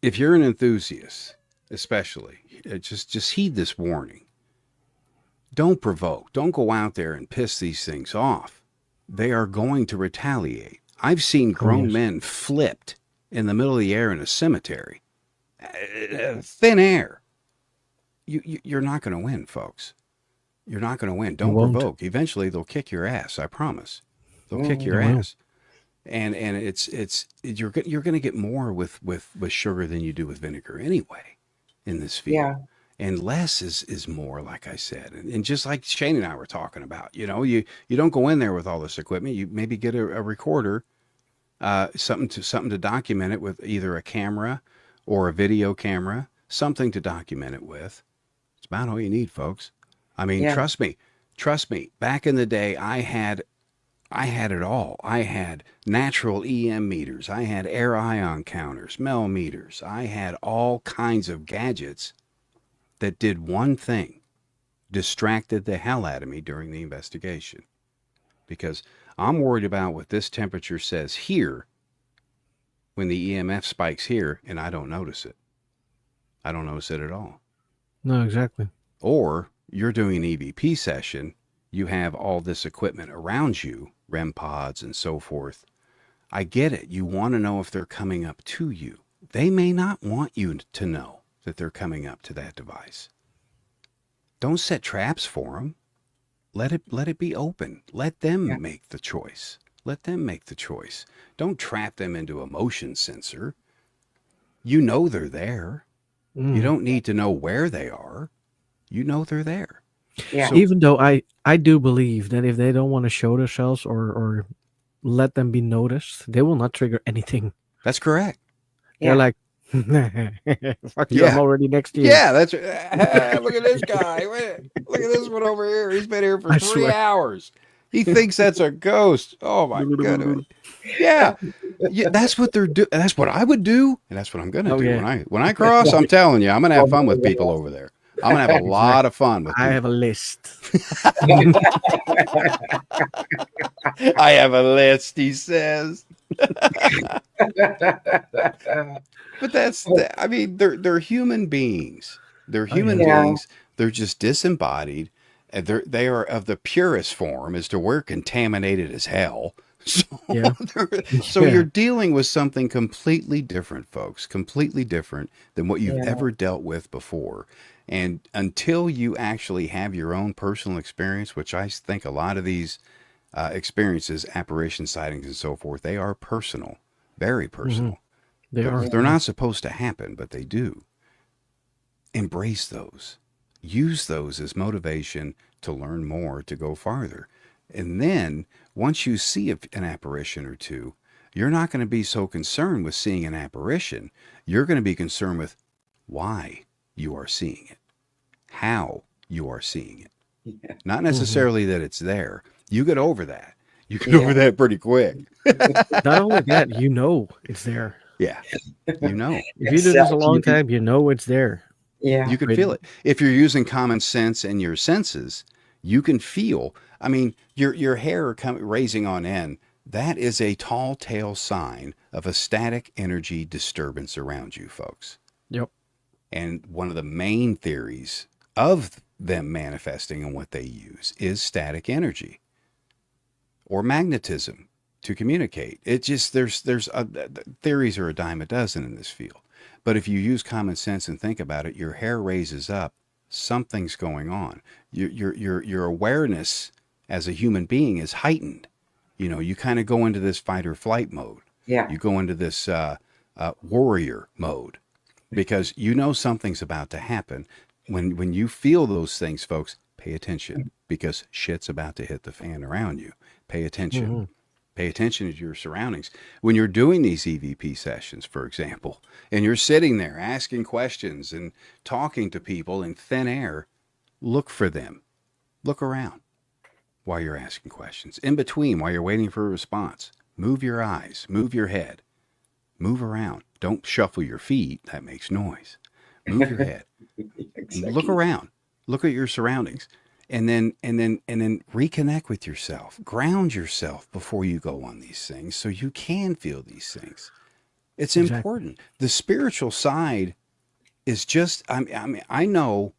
if you're an enthusiast, especially, just heed this warning. Don't provoke. Don't go out there and piss these things off. They are going to retaliate. I've seen grown yes. men flipped in the middle of the air in a cemetery. Thin air. You're not going to win, folks. You're not going to win. Don't won't. provoke. Eventually, they'll kick your ass. I promise. They'll kick your They will. ass. And you're going to get more with sugar than you do with vinegar anyway in this field. yeah, And less is more, like I said. And just like Shane and I were talking about, you don't go in there with all this equipment. You maybe get a recorder, something to document it with, either a camera or a video camera, something to document it with. It's about all you need, folks. I mean, yeah, trust me. Back in the day, I had it all. I had natural EM meters. I had air ion counters, Mel meters. I had all kinds of gadgets that did one thing: distracted the hell out of me during the investigation. Because I'm worried about what this temperature says here when the EMF spikes here, and I don't notice it. I don't notice it at all. No, exactly. Or you're doing an EVP session, you have all this equipment around you, REM pods and so forth. I get it. You want to know if they're coming up to you. They may not want you to know that they're coming up to that device. Don't set traps for them. Let it be open. Let them yeah, make the choice. Let them make the choice. Don't trap them into a motion sensor. You know they're there. You Mm. don't need to know where they are. You know they're there. Yeah. Even though I do believe that if they don't want to show themselves or let them be noticed, they will not trigger anything. That's correct. They're Yeah. like, fuck you, I'm Yeah. already next to you. Yeah, that's look at this guy. Look at this one over here. He's been here for I 3 swear. hours. He thinks that's a ghost. Oh my goodness. Yeah. Yeah, that's what they're doing. That's what I would do, and that's what I'm gonna Oh, do yeah. when I cross. I'm telling you, I'm gonna have fun with people over there. I'm gonna have a lot of fun with I people. have a list. I have a list, he says. But I mean, they're human beings. They're human yeah. beings. They're just disembodied. And they are of the purest form as to we're contaminated as hell. So, Yeah. so Yeah. you're dealing with something completely different, folks, completely different than what you've Yeah. ever dealt with before. And until you actually have your own personal experience, which I think a lot of these experiences, apparition sightings and so forth, they are personal, very personal. They are. They're not supposed to happen, but they do. Embrace those. Use those as motivation to learn more, to go farther. And then once you see an apparition or two, you're not going to be so concerned with seeing an apparition. You're going to be concerned with why you are seeing it, how you are seeing it. Yeah. Not necessarily that it's there. You get over that. You get Yeah. over that pretty quick. Not only that, you know it's there. Yeah. You know. If you do this a long Exactly. time, you know it's there. Yeah. You can feel it. If you're using common sense and your senses, you can feel. I mean, your hair raising on end. That is a tall tale sign of a static energy disturbance around you, folks. Yep. And one of the main theories of them manifesting and what they use is static energy or magnetism to communicate. It just theories are a dime a dozen in this field. But if you use common sense and think about it, your hair raises up. Something's going on. Your awareness as a human being is heightened. You know, you kind of go into this fight or flight mode. Yeah. You go into this warrior mode because you know something's about to happen. When you feel those things, folks, pay attention because shit's about to hit the fan around you. Pay attention. Mhm. Pay attention to your surroundings. When you're doing these EVP sessions, for example, and you're sitting there asking questions and talking to people in thin air, look for them. Look around while you're asking questions. In between, while you're waiting for a response, move your eyes, move your head, move around. Don't shuffle your feet. That makes noise. Move your head. Exactly. Look around. Look at your surroundings. And then reconnect with yourself. Ground yourself before you go on these things so you can feel these things. It's Exactly. important. The spiritual side is just I know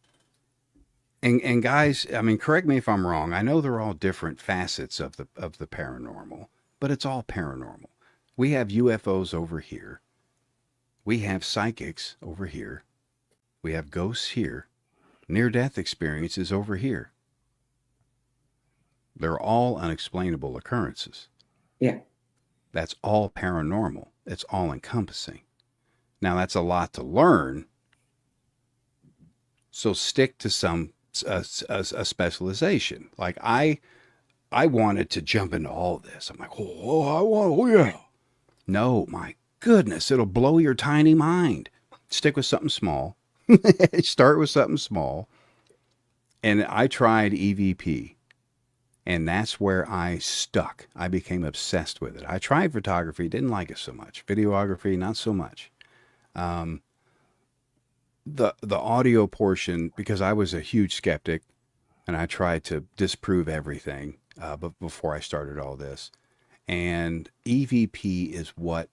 and guys, I mean, correct me if I'm wrong. I know they're all different facets of the paranormal, but it's all paranormal. We have UFOs over here. We have psychics over here. We have ghosts here. Near-death experiences over here. They're all unexplainable occurrences. Yeah. That's all paranormal. It's all encompassing. Now, that's a lot to learn. So stick to some a specialization. Like I wanted to jump into all this. I'm like, oh yeah. No, my goodness, it'll blow your tiny mind. Stick with something small. Start with something small. And I tried EVP. And that's where I stuck. I became obsessed with it. I tried photography, didn't like it so much. Videography, not so much. The audio portion, because I was a huge skeptic, and I tried to disprove everything before I started all this. And EVP is what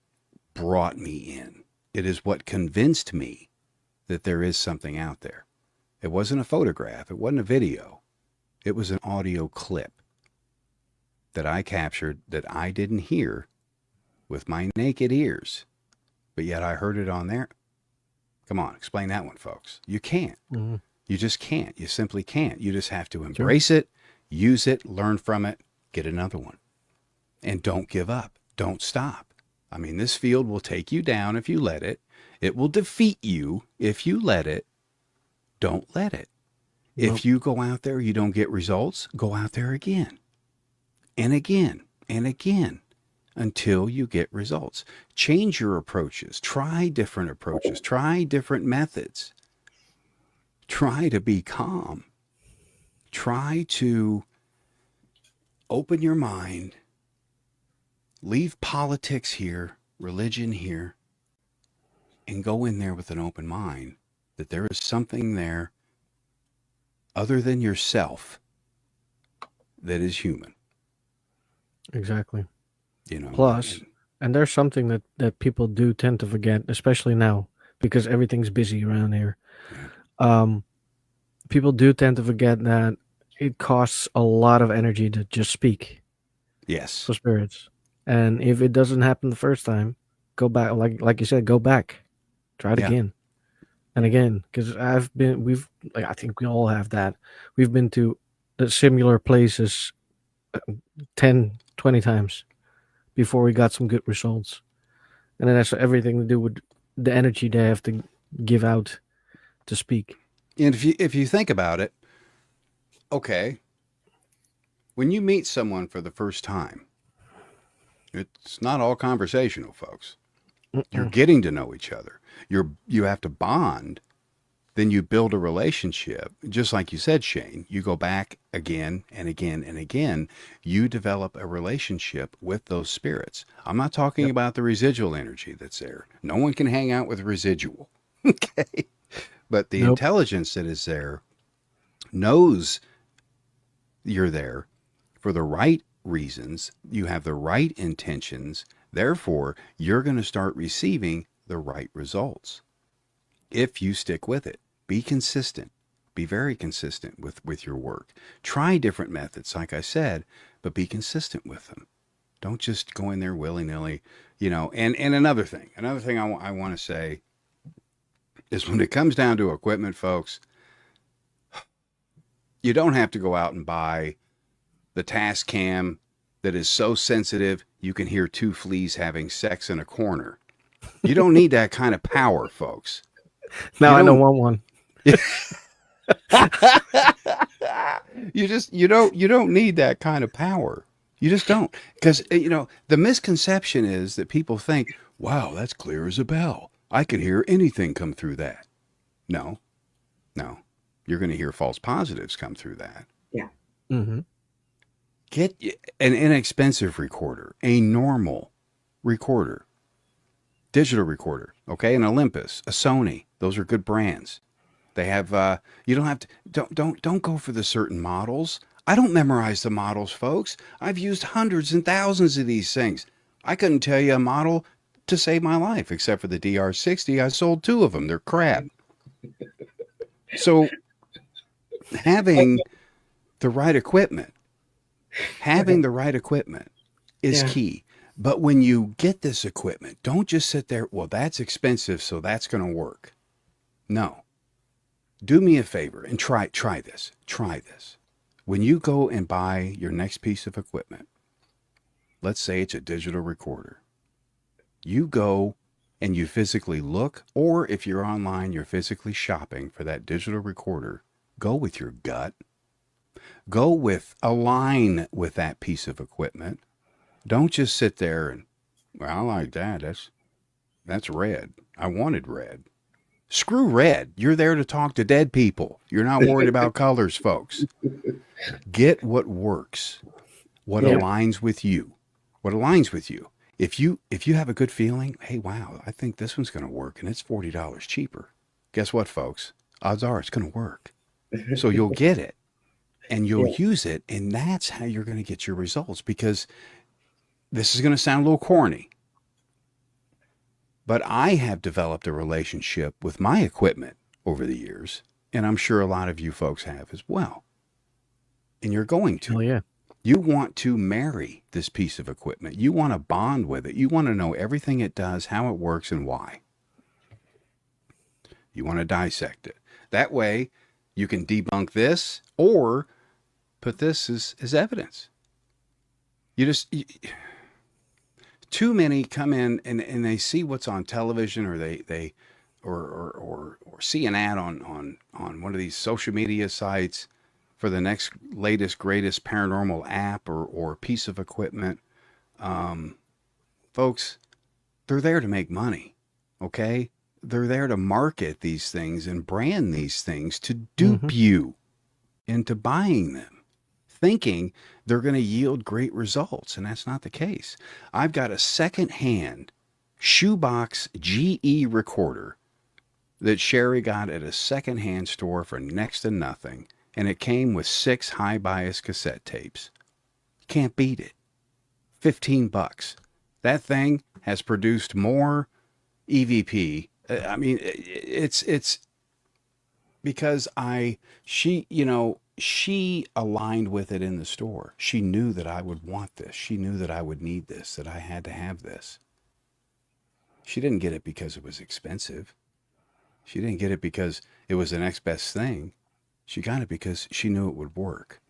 brought me in. It is what convinced me that there is something out there. It wasn't a photograph. It wasn't a video. It was an audio clip that I captured that I didn't hear with my naked ears, but yet I heard it on there. Come on, explain that one, folks. You can't. Mhm. You just can't. You simply can't. You just have to embrace it, use it, learn from it, get another one. And don't give up. Don't stop. I mean, this field will take you down if you let it. It will defeat you if you let it. Don't let it. Nope. If you go out there, you don't get results, go out there again and again and again until you get results. Change your approaches. Try different approaches. Try different methods. Try to be calm. Try to open your mind. Leave politics here, religion here, and go in there with an open mind that there is something there other than yourself that is human. Exactly. You know. Plus, and there's something that people do tend to forget, especially now, because everything's busy around here. People do tend to forget that it costs a lot of energy to just speak yes. for spirits. And if it doesn't happen the first time, go back, like you said, go back, try it Yeah. again and again. Because I think we all have that. We've been to the similar places 10, 20 times before we got some good results. And then that's everything to do with the energy they have to give out to speak. And if you think about it, okay, when you meet someone for the first time, it's not all conversational, folks. You're getting to know each other. You have to bond. Then you build a relationship. Just like you said, Shane, you go back again and again and again. You develop a relationship with those spirits. I'm not talking about the residual energy that's there. No one can hang out with residual. Okay. But the intelligence that is there knows you're there for the right reasons. You have the right intentions. Therefore, you're going to start receiving the right results. If you stick with it, be consistent. Be very consistent with your work. Try different methods, like I said, but be consistent with them. Don't just go in there willy-nilly, you know. And another thing I want to say is when it comes down to equipment, folks, you don't have to go out and buy the task cam that is so sensitive you can hear two fleas having sex in a corner. You don't need that kind of power, folks. Now I don't want one. You don't need that kind of power. You just don't. Because, you know, the misconception is that people think, wow, that's clear as a bell. I can hear anything come through that. No. You're going to hear false positives come through that. Yeah. Mm-hmm. Get an inexpensive recorder, a normal recorder, digital recorder, okay? An Olympus, a Sony. Those are good brands. They have, you don't have to, don't go for the certain models. I don't memorize the models, folks. I've used hundreds and thousands of these things. I couldn't tell you a model to save my life, except for the DR60. I sold 2 of them. They're crap. So having the right equipment is key. But when you get this equipment, don't just sit there, well, that's expensive, so that's going to work. No. Do me a favor and try this. Try this. When you go and buy your next piece of equipment, let's say it's a digital recorder, you go and you physically look, or if you're online, you're physically shopping for that digital recorder, go with your gut. Align with that piece of equipment. Don't just sit there and, well, I like that. That's red. I wanted red. Screw red. You're there to talk to dead people. You're not worried about colors, folks. Get what works. What aligns with you. If you have a good feeling, hey, wow, I think this one's going to work and it's $40 cheaper. Guess what, folks? Odds are it's going to work. So you'll get it and you'll use it, and that's how you're going to get your results, because this is going to sound a little corny, but I have developed a relationship with my equipment over the years, and I'm sure a lot of you folks have as well. And you're going to. Oh, yeah. You want to marry this piece of equipment. You want to bond with it. You want to know everything it does, how it works, and why. You want to dissect it. That way, you can debunk this or put this as evidence. Too many come in and they see what's on television, or they or see an ad on one of these social media sites for the next latest greatest paranormal app or piece of equipment, folks, they're there to make money. Okay, they're there to market these things and brand these things to dupe you into buying them, thinking they're going to yield great results, and that's not the case. I've got a second-hand shoebox GE recorder that Sherry got at a second-hand store for next to nothing, and it came with 6 high-bias cassette tapes. Can't beat it. $15. That thing has produced more EVP. I mean, it's because she aligned with it in the store. She knew that I would want this. She knew that I would need this, that I had to have this. She didn't get it because it was expensive. She didn't get it because it was the next best thing. She got it because she knew it would work.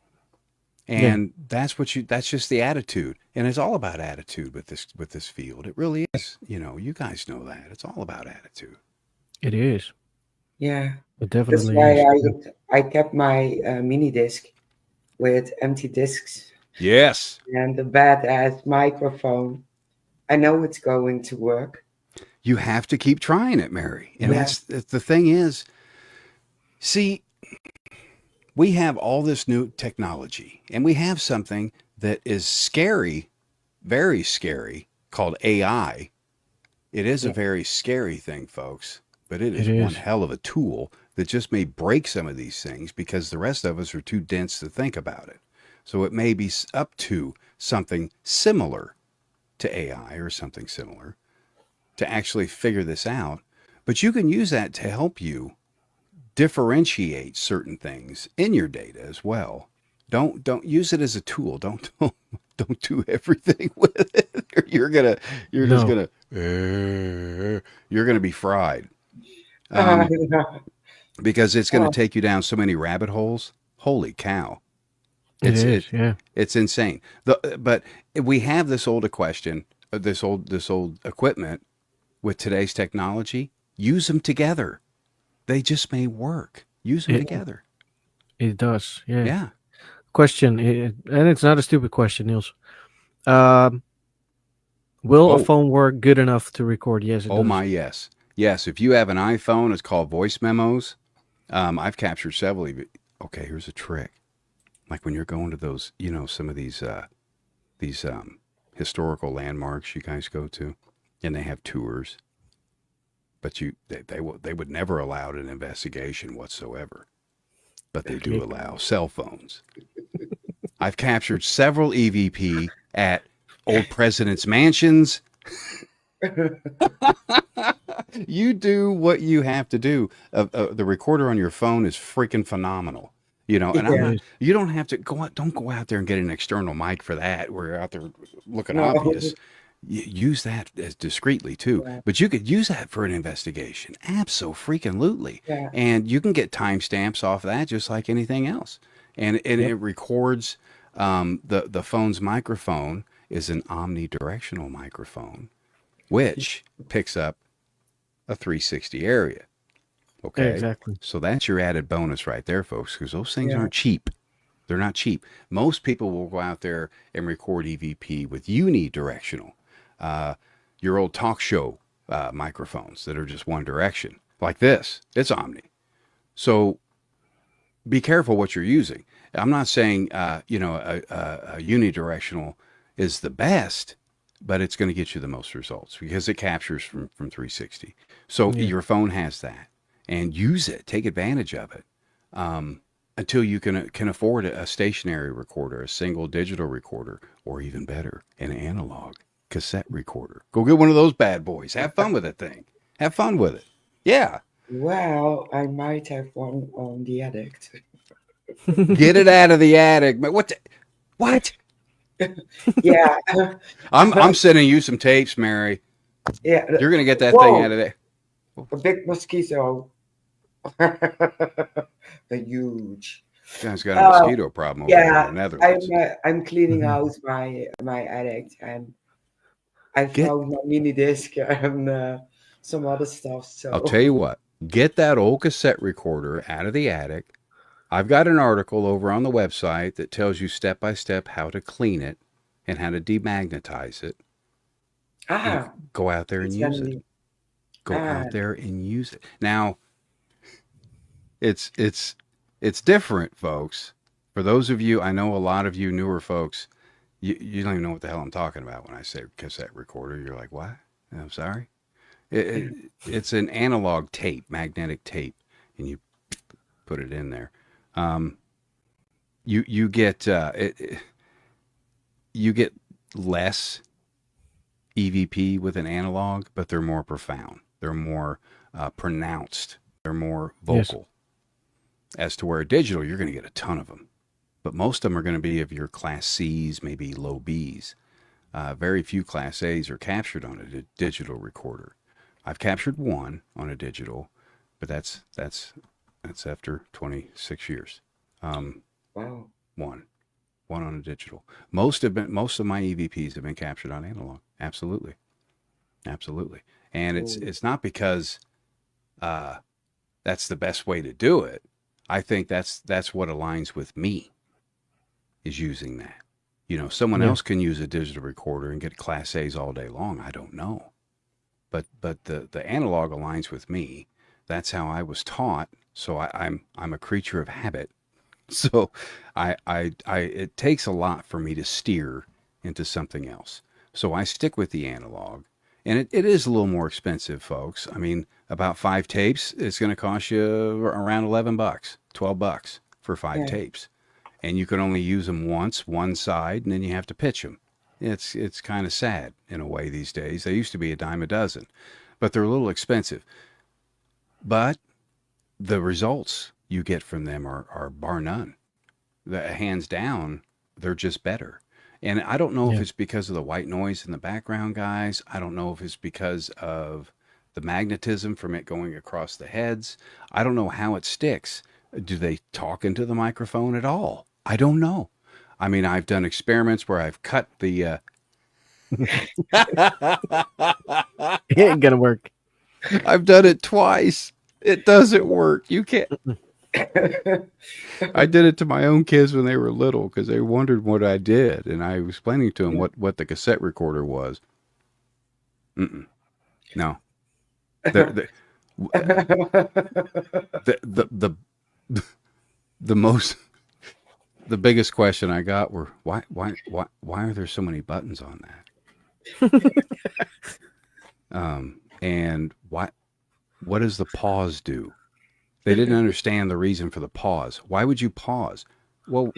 And that's just the attitude. And it's all about attitude with this field. It really is. You guys know that. It's all about attitude. It is. Yeah. It That's definitely why is. I kept my mini disc with empty discs Yes. and the badass microphone. I know it's going to work. You have to keep trying it, Mary. And Yeah. that's the thing is, see, we have all this new technology, and we have something that is scary, very scary, called AI. It is a very scary thing, folks, but it is one hell of a tool that just may break some of these things because the rest of us are too dense to think about it. So it may be up to something similar to AI or something similar to actually figure this out. But you can use that to help you differentiate certain things in your data as well. Don't use it as a tool. Don't do everything with it. You're just gonna be fried. Because it's going to take you down so many rabbit holes. Holy cow. It's insane. But we have this old question, this old equipment with today's technology. Use them together. They just may work. Use them together. It does. Yeah. Yeah. Question, and it's not a stupid question, Niels. Will a phone work good enough to record? Yes, it does. My, yes. Yes, if you have an iPhone, it's called voice memos. I've captured several. Okay, here's a trick. Like when you're going to those, some of these historical landmarks you guys go to, and they have tours, but they would never allow an investigation whatsoever, but they do allow cell phones. I've captured several EVP at old presidents' mansions. You do what you have to do. The recorder on your phone is freaking phenomenal. And you don't have to don't go out there and get an external mic for that. We're out there looking obvious. Use that as discreetly too. Yeah. But you could use that for an investigation. Abso-freaking-lutely. Yeah. And you can get timestamps off that just like anything else. And it records the phone's microphone is an omnidirectional microphone, which picks up a 360 area. Okay. Exactly. So that's your added bonus right there, folks, because those things aren't cheap. They're not cheap. Most people will go out there and record EVP with unidirectional, your old talk show microphones that are just one direction, like this. It's omni. So be careful what you're using. I'm not saying, a unidirectional is the best, but it's going to get you the most results because it captures from 360. So your phone has that, and use it. Take advantage of it until you can afford a stationary recorder, a single digital recorder, or even better, an analog cassette recorder. Go get one of those bad boys. Have fun with that thing. Have fun with it. Yeah. Well, I might have one on the attic. Get it out of the attic. What? Yeah. I'm sending you some tapes, Mary. Yeah. You're gonna get that thing out of there. A big mosquito. A huge. You guys got a mosquito problem over there in the Netherlands. I'm cleaning out my attic, and I found my mini disc, and some other stuff. I'll So tell you what, get that old cassette recorder out of the attic. I've got an article over on the website that tells you step by step how to clean it and how to demagnetize it. And ah, go out there and it's use it. handy. Go Ah, out there and use it. Now, it's different, folks. For those of you, I know a lot of you newer folks, you don't even know what the hell I'm talking about when I say cassette recorder. You're like, what? I'm sorry. It's an analog tape, magnetic tape, and you put it in there. Um, you get you get less EVP with an analog, but they're more profound. They're more pronounced. They're more Yes. vocal. As to where a digital, you're going to get a ton of them, but most of them are going to be of your class C's, maybe low B's. Very few class A's are captured on a digital recorder. I've captured one on a digital, but that's after 26 years. wow. One on a digital. Most of my EVPs have been captured on analog. Absolutely, absolutely. And Cool. it's not because that's the best way to do it. I think that's what aligns with me, is using that. You know, someone Yeah. else can use a digital recorder and get class A's all day long. I don't know. But the analog aligns with me. That's how I was taught. So I'm a creature of habit. So I it takes a lot for me to steer into something else. So I stick with the analog. And it is a little more expensive, folks. I mean, about 5 tapes, it's going to cost you around $11, $12 for 5 tapes. And you can only use them once, one side, and then you have to pitch them. It's kind of sad in a way these days. They used to be a dime a dozen, but they're a little expensive. But the results you get from them are bar none. Hands down, they're just better. And I don't know if Yeah. it's because of the white noise in the background, guys. I don't know if it's because of the magnetism from it going across the heads. I don't know how it sticks. Do they talk into the microphone at all? I don't know. I mean, I've done experiments where I've cut the. It ain't gonna work. I've done it twice. It doesn't work. You can't. I did it to my own kids when they were little because they wondered what I did, and I was explaining to them what the cassette recorder was. No, the the the most the biggest question I got were why are there so many buttons on that? And what does the pause do? They didn't understand the reason for the pause. Why would you pause? Well,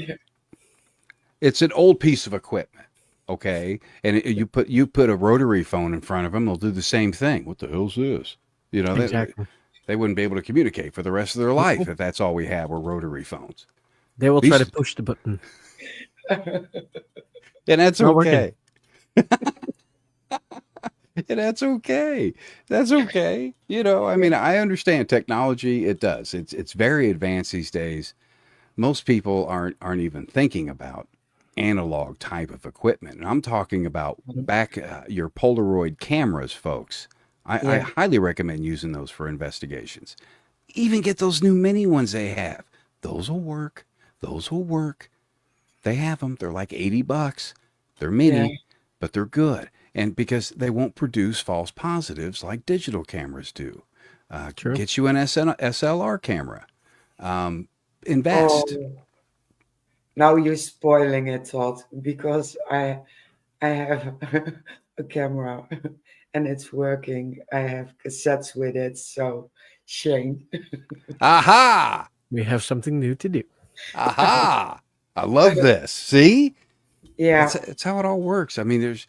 it's an old piece of equipment, okay? And you put a rotary phone in front of them, they'll do the same thing. What the hell's this? You know, Exactly. they wouldn't be able to communicate for the rest of their life if that's all we have were rotary phones. They will try to These- push the button. And that's Not working. okay. And that's okay. That's okay. You know, I mean, I understand technology. It does. It's very advanced these days. Most people aren't even thinking about analog type of equipment. And I'm talking about back your Polaroid cameras, folks. I Yeah. highly recommend using those for investigations. Even get those new mini ones they have. Those will work. Those will work. They have them. They're like $80. They're mini, but they're good. And because they won't produce false positives like digital cameras do. True. Get you an SLR camera. Invest. Oh, now you're spoiling it, Todd, because I have a camera and it's working. I have cassettes with it, so shame. Aha! We have something new to do. Aha! I love this. See? Yeah. It's how it all works. I mean, there's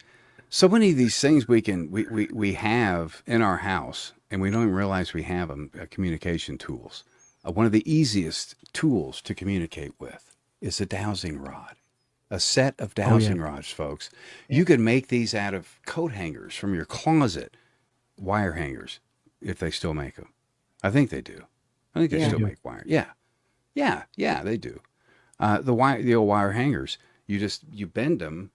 so many of these things we have in our house, and we don't even realize we have them. Communication tools. One of the easiest tools to communicate with is a dowsing rod. A set of dowsing rods, folks. You can make these out of coat hangers from your closet, wire hangers, if they still make them. I think they do. I think they Yeah. still make wire. Yeah, they do. The old wire hangers. You bend them,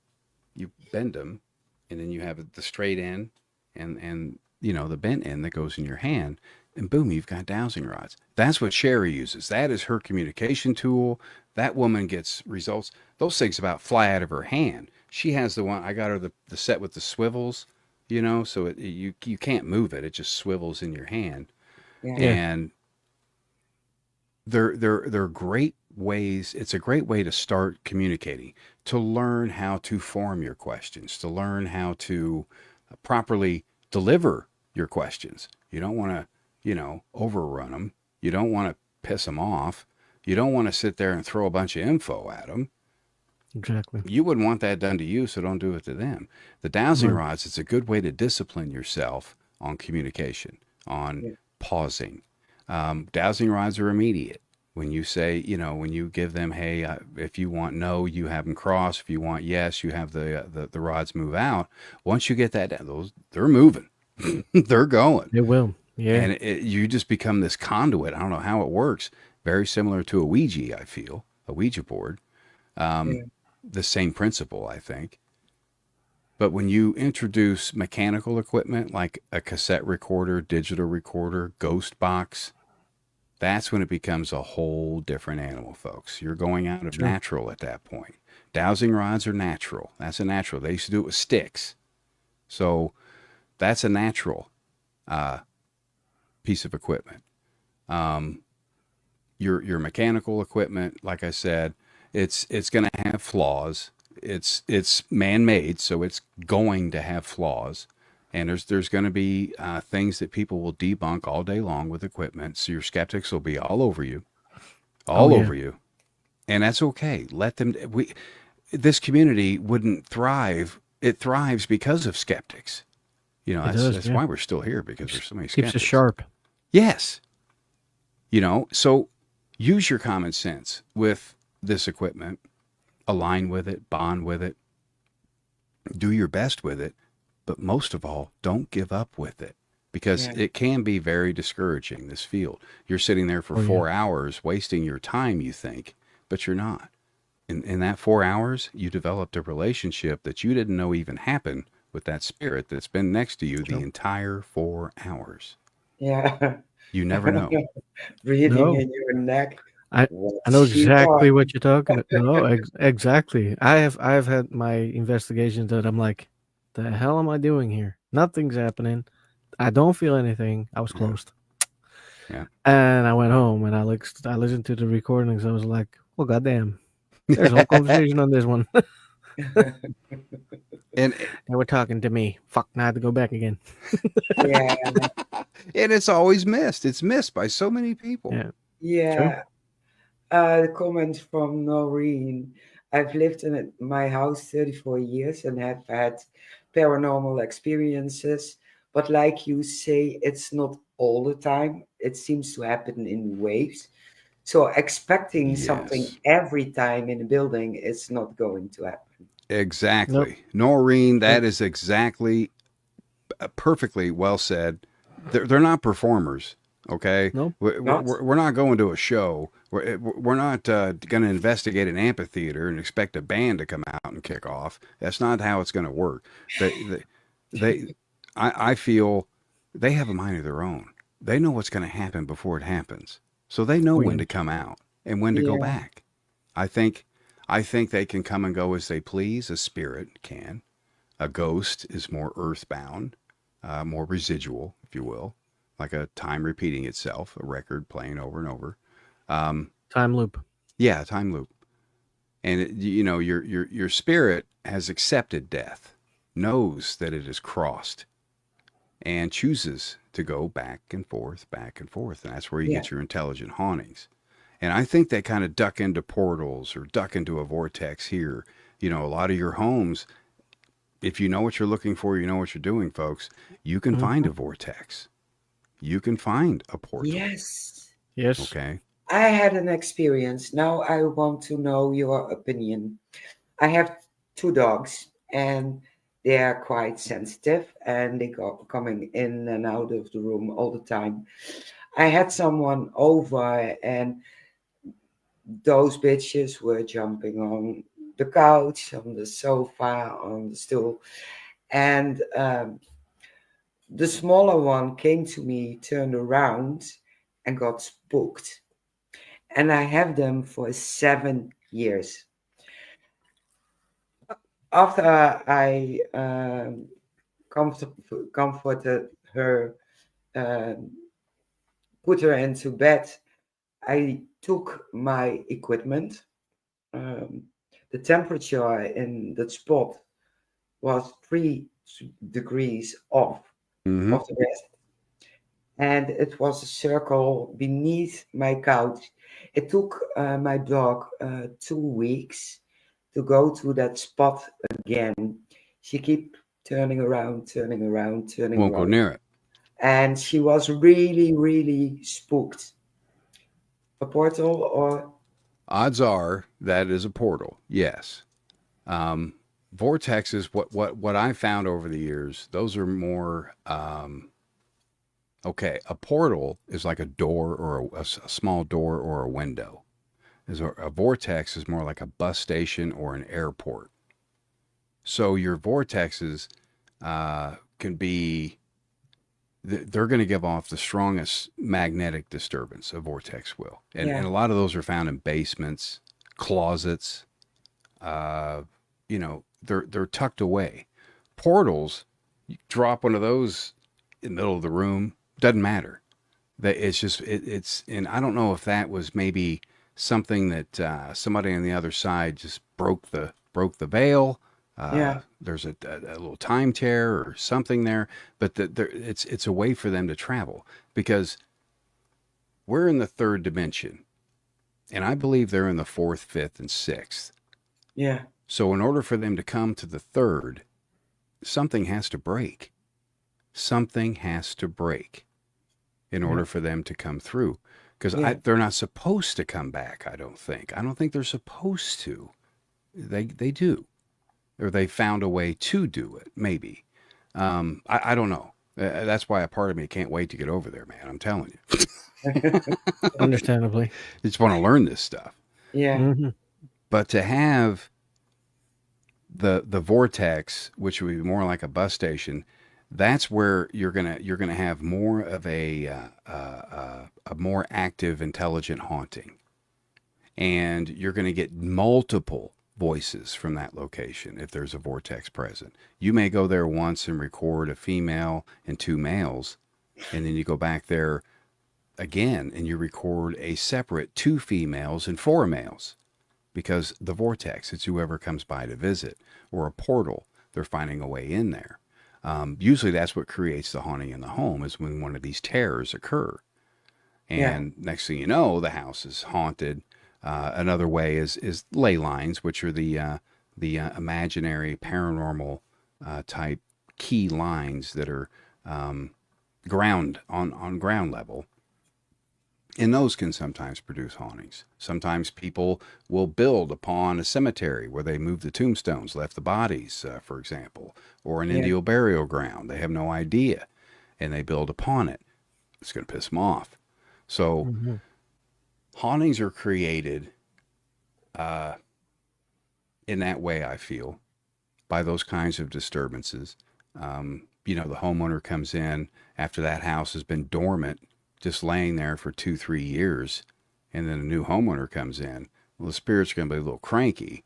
and then you have the straight end and the bent end that goes in your hand, and boom, you've got dowsing rods. That's what Sherry uses. That is her communication tool. That woman gets results. Those things about fly out of her hand. She has the one, I got her the set with the swivels, so you can't move it. It just swivels in your hand. Yeah. Yeah. And they're great ways. It's a great way to start communicating, to learn how to form your questions, to learn how to properly deliver your questions. You don't want to, overrun them. You don't want to piss them off. You don't want to sit there and throw a bunch of info at them. Exactly. You wouldn't want that done to you, so don't do it to them. The dowsing Right. rods, it's a good way to discipline yourself on communication, on Yeah. pausing. Dowsing rods are immediate. When you say, when you give them, hey, if you want no, you have them cross. If you want yes, you have the rods move out. Once you get that down, they're moving. They're going. It will. Yeah. And you just become this conduit. I don't know how it works. Very similar to a Ouija, I feel, a Ouija board. Yeah. The same principle, I think. But when you introduce mechanical equipment like a cassette recorder, digital recorder, ghost box, that's when it becomes a whole different animal, folks. You're going out of Sure. natural at that point. Dowsing rods are natural. That's a natural. They used to do it with sticks. So that's a natural piece of equipment. Your mechanical equipment, like I said, it's going to have flaws. It's man-made, so it's going to have flaws. And there's going to be things that people will debunk all day long with equipment. So your skeptics will be all over you, all Oh, yeah. over you, and that's okay. Let them. This community wouldn't thrive. It thrives because of skeptics. It does, That's yeah. why we're still here, because there's so many Keeps skeptics. us sharp. Yes. So use your common sense with this equipment, align with it, bond with it, do your best with it, but most of all, don't give up with it, because Yeah. it can be very discouraging, this field. You're sitting there for Oh, yeah. 4 hours wasting your time, you think, but you're not. In that 4 hours, you developed a relationship that you didn't know even happened with that spirit that's been next to you the Sure. entire 4 hours. Yeah. You never know. Breathing No. in your neck. I What's I know she exactly on? what you're talking about. No, exactly. I've had my investigations that I'm like, the hell am I doing here? Nothing's happening. I don't feel anything. I was Yeah. closed. Yeah. And I went home and I listened to the recordings. I was like, well, goddamn, there's a whole conversation on this one. And They were talking to me. Fuck, now I have to go back again. Yeah. it's always missed. It's missed by so many people. Yeah. Yeah. The comment from Noreen. I've lived in my house 34 years and have had paranormal experiences. But like you say, it's not all the time. It seems to happen in waves. So expecting something Yes. every time in a building is not going to happen. Exactly. Nope. Noreen, that Nope. is exactly perfectly well said. They're not performers, okay? Nope. Not. We're not going to a show. We're not going to investigate an amphitheater and expect a band to come out and kick off. That's not how it's going to work. They I feel they have a mind of their own. They know what's going to happen before it happens. So they know Oh, when yeah. to come out and when to go Yeah. back. I think they can come and go as they please. A spirit can. A ghost is more earthbound, more residual, if you will, like a time repeating itself, a record playing over and over. Time loop. Yeah, time loop. And your spirit has accepted death, knows that it is crossed, and chooses to go back and forth, and that's where you Yeah. get your intelligent hauntings. And I think they kind of duck into portals or duck into a vortex here. A lot of your homes, if you know what you're looking for, you know what you're doing, folks, you can find a vortex. You can find a portal. Yes. Yes. Okay. I had an experience. Now I want to know your opinion. I have 2 dogs and they are quite sensitive and they go coming in and out of the room all the time. I had someone over and those bitches were jumping on the couch, on the sofa, on the stool. And The smaller one came to me, turned around, and got spooked. And I have them for 7 years. After I comforted her, um, put her into bed, I took my equipment. Um, the temperature in that spot was 3 degrees off Mm-hmm. of the rest, and it was a circle beneath my couch. It took my dog 2 weeks to go to that spot again. She kept turning around, turning around, turning Won't go around, near it. and she was really, really spooked. A portal or Odds are that is a portal. Yes. Um, Vortexes, what I found over the years, those are more okay. A portal is like a door or a small door or a window. A vortex is more like a bus station or an airport. So your vortexes can be they're going to give off the strongest magnetic disturbance a vortex will, and yeah, a lot of those are found in basements, closets. Uh, they're tucked away. Portals, you drop one of those in the middle of the room, doesn't matter. That it's just it's and I don't know if that was maybe something that somebody on the other side just broke the veil. yeah, There's a little time tear or something there, but it's a way for them to travel because we're in the third dimension, and I believe they're in the fourth, fifth, and sixth. yeah, So in order for them to come to the third, something has to break. Something has to break in yeah, order for them to come through. Because yeah, they're not supposed to come back, I don't think. I don't think they're supposed to. They do. Or they found a way to do it, maybe. I don't know. That's why a part of me can't wait to get over there, man. I'm telling you. Understandably. Just want to learn this stuff. yeah, Hmm. But to have the vortex, which would be more like a bus station, that's where you're gonna have more of a more active, intelligent haunting, and you're gonna get multiple voices from that location if there's a vortex present. You may go there once and record a female and two males, and then you go back there again and you record a separate two females and four males because the vortex, it's whoever comes by to visit, or a portal, they're finding a way in there. Usually that's what creates the haunting in the home is when one of these terrors occur. yeah, And next thing you know, the house is haunted. Another way is ley lines, which are the imaginary paranormal type key lines that are ground on ground level, and those can sometimes produce hauntings. Sometimes people will build upon a cemetery where they moved the tombstones, left the bodies, for example, or an yeah, Indian burial ground. They have no idea, and they build upon it. It's going to piss them off. So Hmm. hauntings are created uh, in that way, I feel, by those kinds of disturbances. The homeowner comes in after that house has been dormant, just laying there for 2, 3 years, and then a new homeowner comes in. Well, the spirit's going to be a little cranky,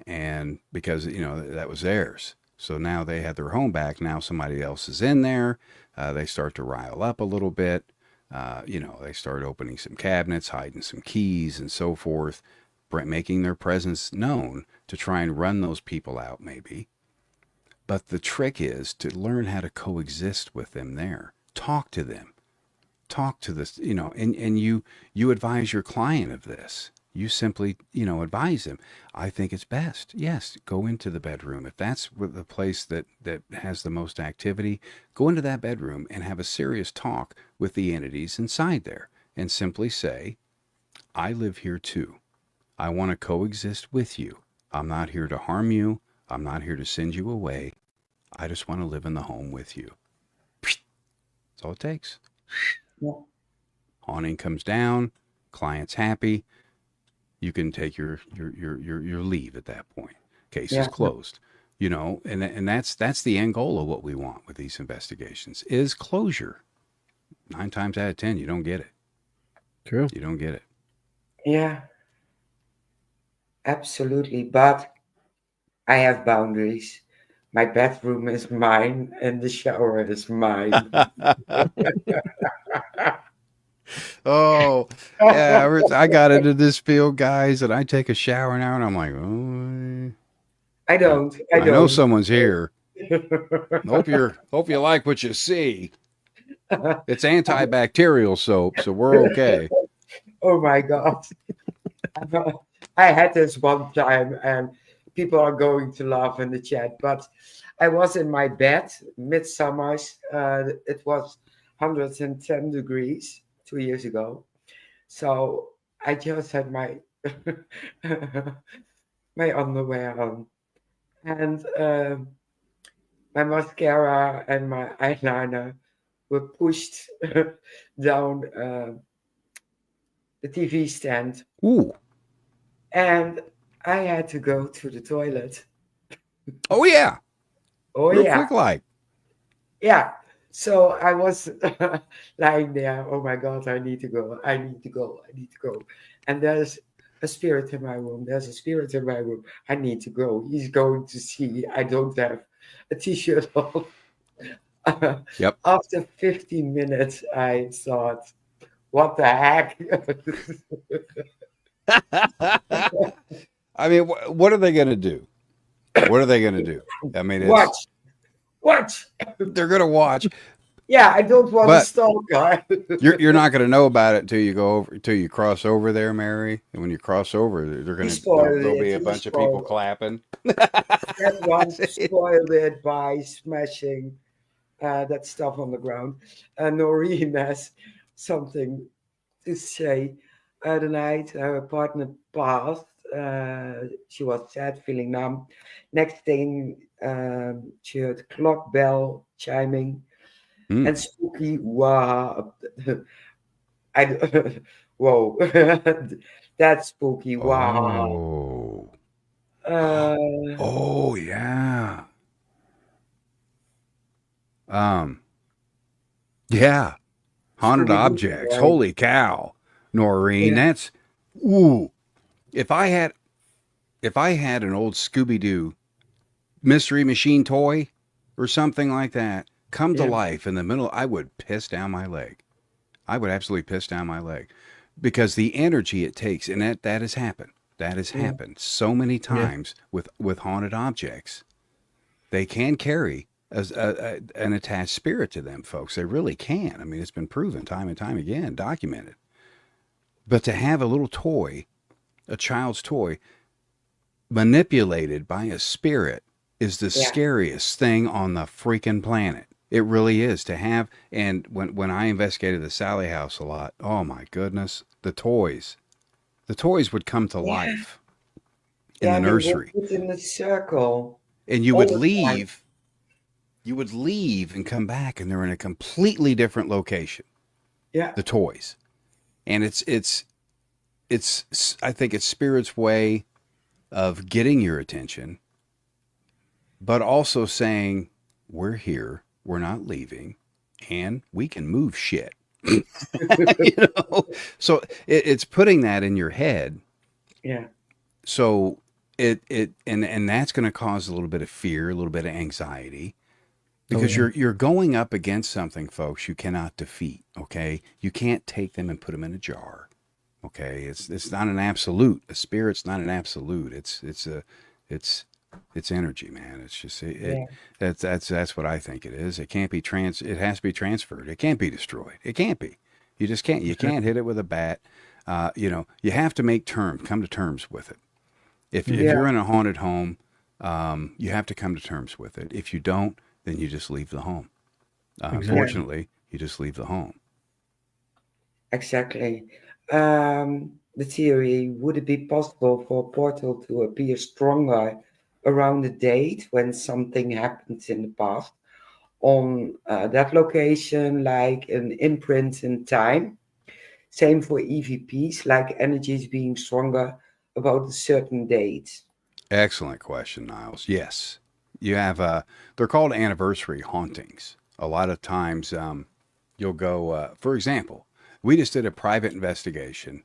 and because that was theirs, so now they had their home back. Now somebody else is in there. They start to rile up a little bit. They start opening some cabinets, hiding some keys, and so forth, making their presence known to try and run those people out, maybe. But the trick is to learn how to coexist with them there. Talk to them. Talk to this, and you advise your client of this. You simply, advise them. I think it's best. Yes, go into the bedroom. If that's the place that has the most activity, go into that bedroom and have a serious talk with the entities inside there and simply say, I live here too. I want to coexist with you. I'm not here to harm you. I'm not here to send you away. I just want to live in the home with you. That's all it takes. yeah, Awning comes down, client's happy. You can take your leave at that point. Case is yeah, Yep. closed. and that's the end goal of what we want with these investigations is closure. 9 times out of 10, you don't get it. True. You don't get it. Yeah, absolutely. But I have boundaries. My bathroom is mine and the shower is mine. Oh, yeah. I got into this field, guys, and I take a shower now, and I'm like, oh, I don't. I I know don't. someone's here. Hope you like what you see. It's antibacterial soap, so we're okay. Oh my God. I had this one time, and people are going to laugh in the chat, but I was in my bed, midsummers. It was 110 degrees 2 years ago. So I just had my my underwear on, and my mascara and my eyeliner were pushed down the TV stand, Ooh. and I had to go to the toilet. Oh yeah. Oh Real yeah, quick, like. yeah. So I was lying there. Oh my God, I need to go. I need to go. I need to go. And there's a spirit in my room. There's a spirit in my room. I need to go. He's going to see I don't have a t-shirt on. Yep. After 15 minutes, I thought, what the heck? I mean, what are they going to do? What are they going to do? I mean, Watch. Watch. they're going to watch. Yeah, I don't want to But stalk her. you're not going to know about it until you cross over there, Mary. And when you cross over, there'll be a bunch of people clapping. That one spoiled it by smashing that stuff on the ground. Noreen has something to say. The night her partner passed, she was sad, feeling numb. Next thing, she heard clock bell chiming Hmm. and spooky wow. I whoa, that's spooky wow. Oh. Uh, Oh yeah. Yeah. Haunted Scooby-Doo, objects. right? Holy cow, Noreen. Yeah, That's ooh. If I had an old Scooby Doo mystery machine toy or something like that come to yeah, life in the middle, I would piss down my leg. I would absolutely piss down my leg because the energy it takes, and that has happened. That has yeah, happened so many Yeah. times with haunted objects. They can carry an attached spirit to them, folks. They really can. I mean, it's been proven time and time again, documented. But to have a little toy, a child's toy, manipulated by a spirit is the yeah, scariest thing on the freaking planet. It really is to have. And when I investigated the Sally house a lot, oh my goodness, the toys would come to yeah, life in the yeah. They were nursery, put in a circle and you all would the time. leave. You would leave and come back, and they're in a completely different location. Yeah, The toys, and it's I think it's spirit's way of getting your attention, but also saying, we're here, we're not leaving, and we can move shit. you know? So it's putting that in your head. yeah, So and that's going to cause a little bit of fear, a little bit of anxiety. Oh Because yeah. you're going up against something, folks, you cannot defeat, okay? You can't take them and put them in a jar. Okay, it's not an absolute. A spirit's not an absolute. It's energy, man. It's just yeah, that's what I think it is. It can't be It has to be transferred. It can't be destroyed. It can't be. You just can't. You can't hit it with a bat. You have to come to terms with it. If Mhm. yeah. you're in a haunted home, you have to come to terms with it. If you don't, then you just leave the home. Exactly. Unfortunately, you just leave the home. Exactly. The theory, would it be possible for a portal to appear stronger around the date when something happens in the past on that location, like an imprint in time? Same for EVPs, like energies being stronger about a certain date. Excellent question, Niles. Yes. You have they're called anniversary hauntings. A lot of times, you'll go. For example, we just did a private investigation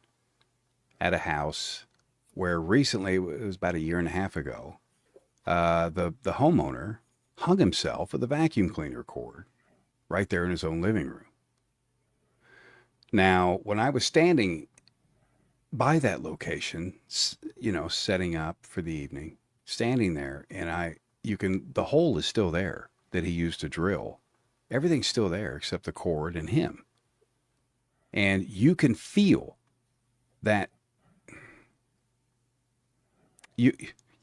at a house where recently, it was about a year and a half ago, the homeowner hung himself with a vacuum cleaner cord right there in his own living room. Now, when I was standing by that location, setting up for the evening, standing there, and the hole is still there that he used to drill. Everything's still there except the cord and him. And you can feel that you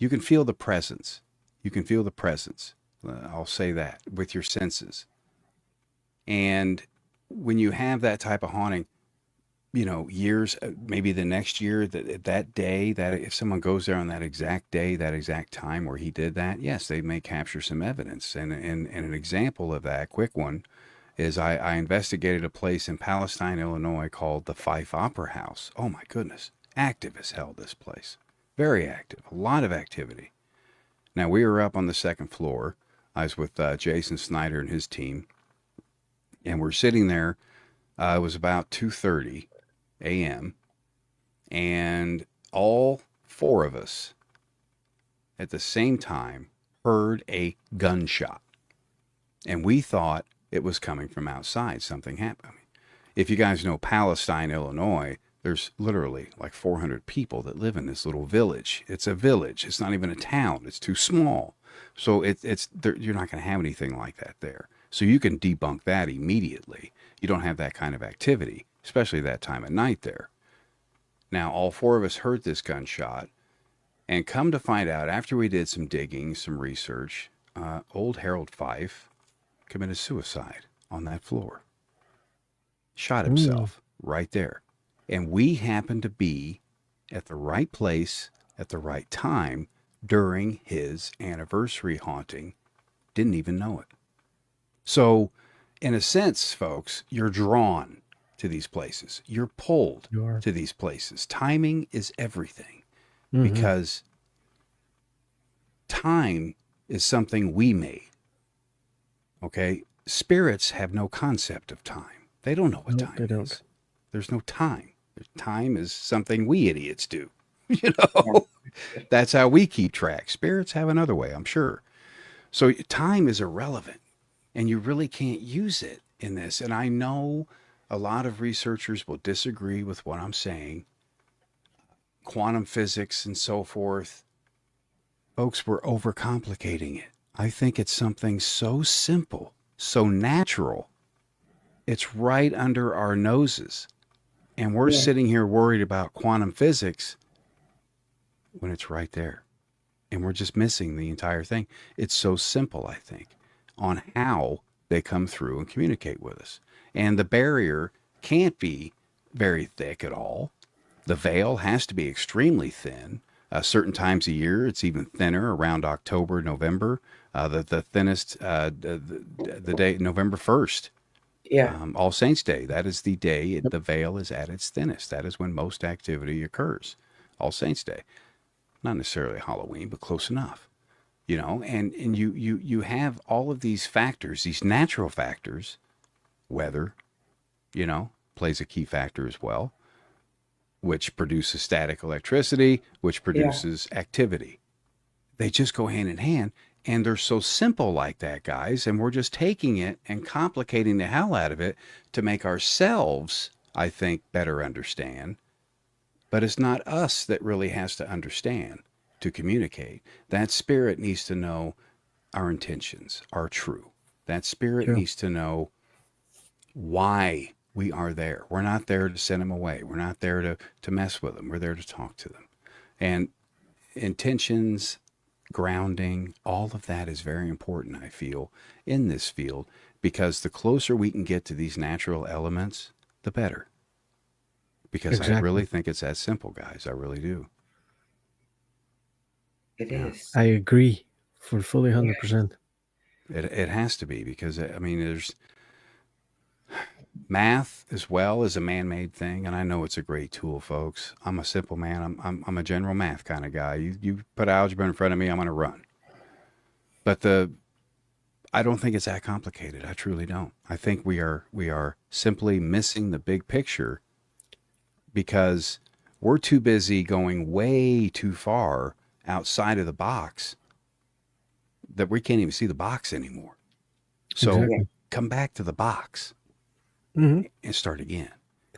can feel the presence. You can feel the presence. I'll say that with your senses. And when you have that type of haunting, years, maybe the next year, that day, that if someone goes there on that exact day, that exact time where he did that, yes, they may capture some evidence. And an example of that, quick one, is I investigated a place in Palestine, Illinois called the Fife Opera House. Oh my goodness. Active as hell, this place. Very active. A lot of activity. Now, we were up on the second floor. I was with Jason Snyder and his team. And we're sitting there. It was about 2:30 a.m. And all four of us at the same time heard a gunshot. And we thought it was coming from outside. Something happened. If you guys know Palestine, Illinois, there's literally like 400 people that live in this little village. It's a village. It's not even a town. It's too small. So you're not going to have anything like that there. So you can debunk that immediately. You don't have that kind of activity, especially that time of night there. Now, all four of us heard this gunshot, and come to find out, after we did some digging, some research, old Harold Fife committed suicide on that floor. Shot himself right there. And we happened to be at the right place at the right time during his anniversary haunting. Didn't even know it. So, in a sense, folks, you're drawn to these places. You're pulled to these places. Timing is everything, because time is something we made. Okay? Spirits have no concept of time. They don't know what time is. There's no time. Time is something we idiots do. That's how we keep track. Spirits have another way, I'm sure. So time is irrelevant, and you really can't use it in this. And I know a lot of researchers will disagree with what I'm saying. Quantum physics and so forth. Folks, we're overcomplicating it. I think it's something so simple, so natural. It's right under our noses. And we're sitting here worried about quantum physics when it's right there. And we're just missing the entire thing. It's so simple, I think, on how they come through and communicate with us. And the barrier can't be very thick at all. The veil has to be extremely thin. Certain times a year, it's even thinner, around October, November. The thinnest, the day, November 1st. Yeah. All Saints Day, that is the day the veil is at its thinnest. That is when most activity occurs. All Saints Day. Not necessarily Halloween, but close enough. And you have all of these factors, these natural factors. Weather, plays a key factor as well, which produces static electricity, which produces activity. They just go hand in hand. And they're so simple like that, guys. And we're just taking it and complicating the hell out of it to make ourselves, I think, better understand. But it's not us that really has to understand to communicate. That spirit needs to know our intentions are true. That spirit needs to know why we are there. We're not there to send them away. We're not there to mess with them. We're there to talk to them. And intentions, grounding, all of that is very important, I feel, in this field, because the closer we can get to these natural elements, the better. Because I really think it's that simple, guys. I really do. It is. I agree for fully 100%. It has to be, because, there's math as well as a man-made thing, and I know it's a great tool, folks. I'm a simple man. I'm a general math kind of guy. You put algebra in front of me, I'm going to run. But I don't think it's that complicated. I truly don't. I think we are simply missing the big picture because we're too busy going way too far outside of the box that we can't even see the box anymore. So Exactly. come back to the box Hmm. and start again.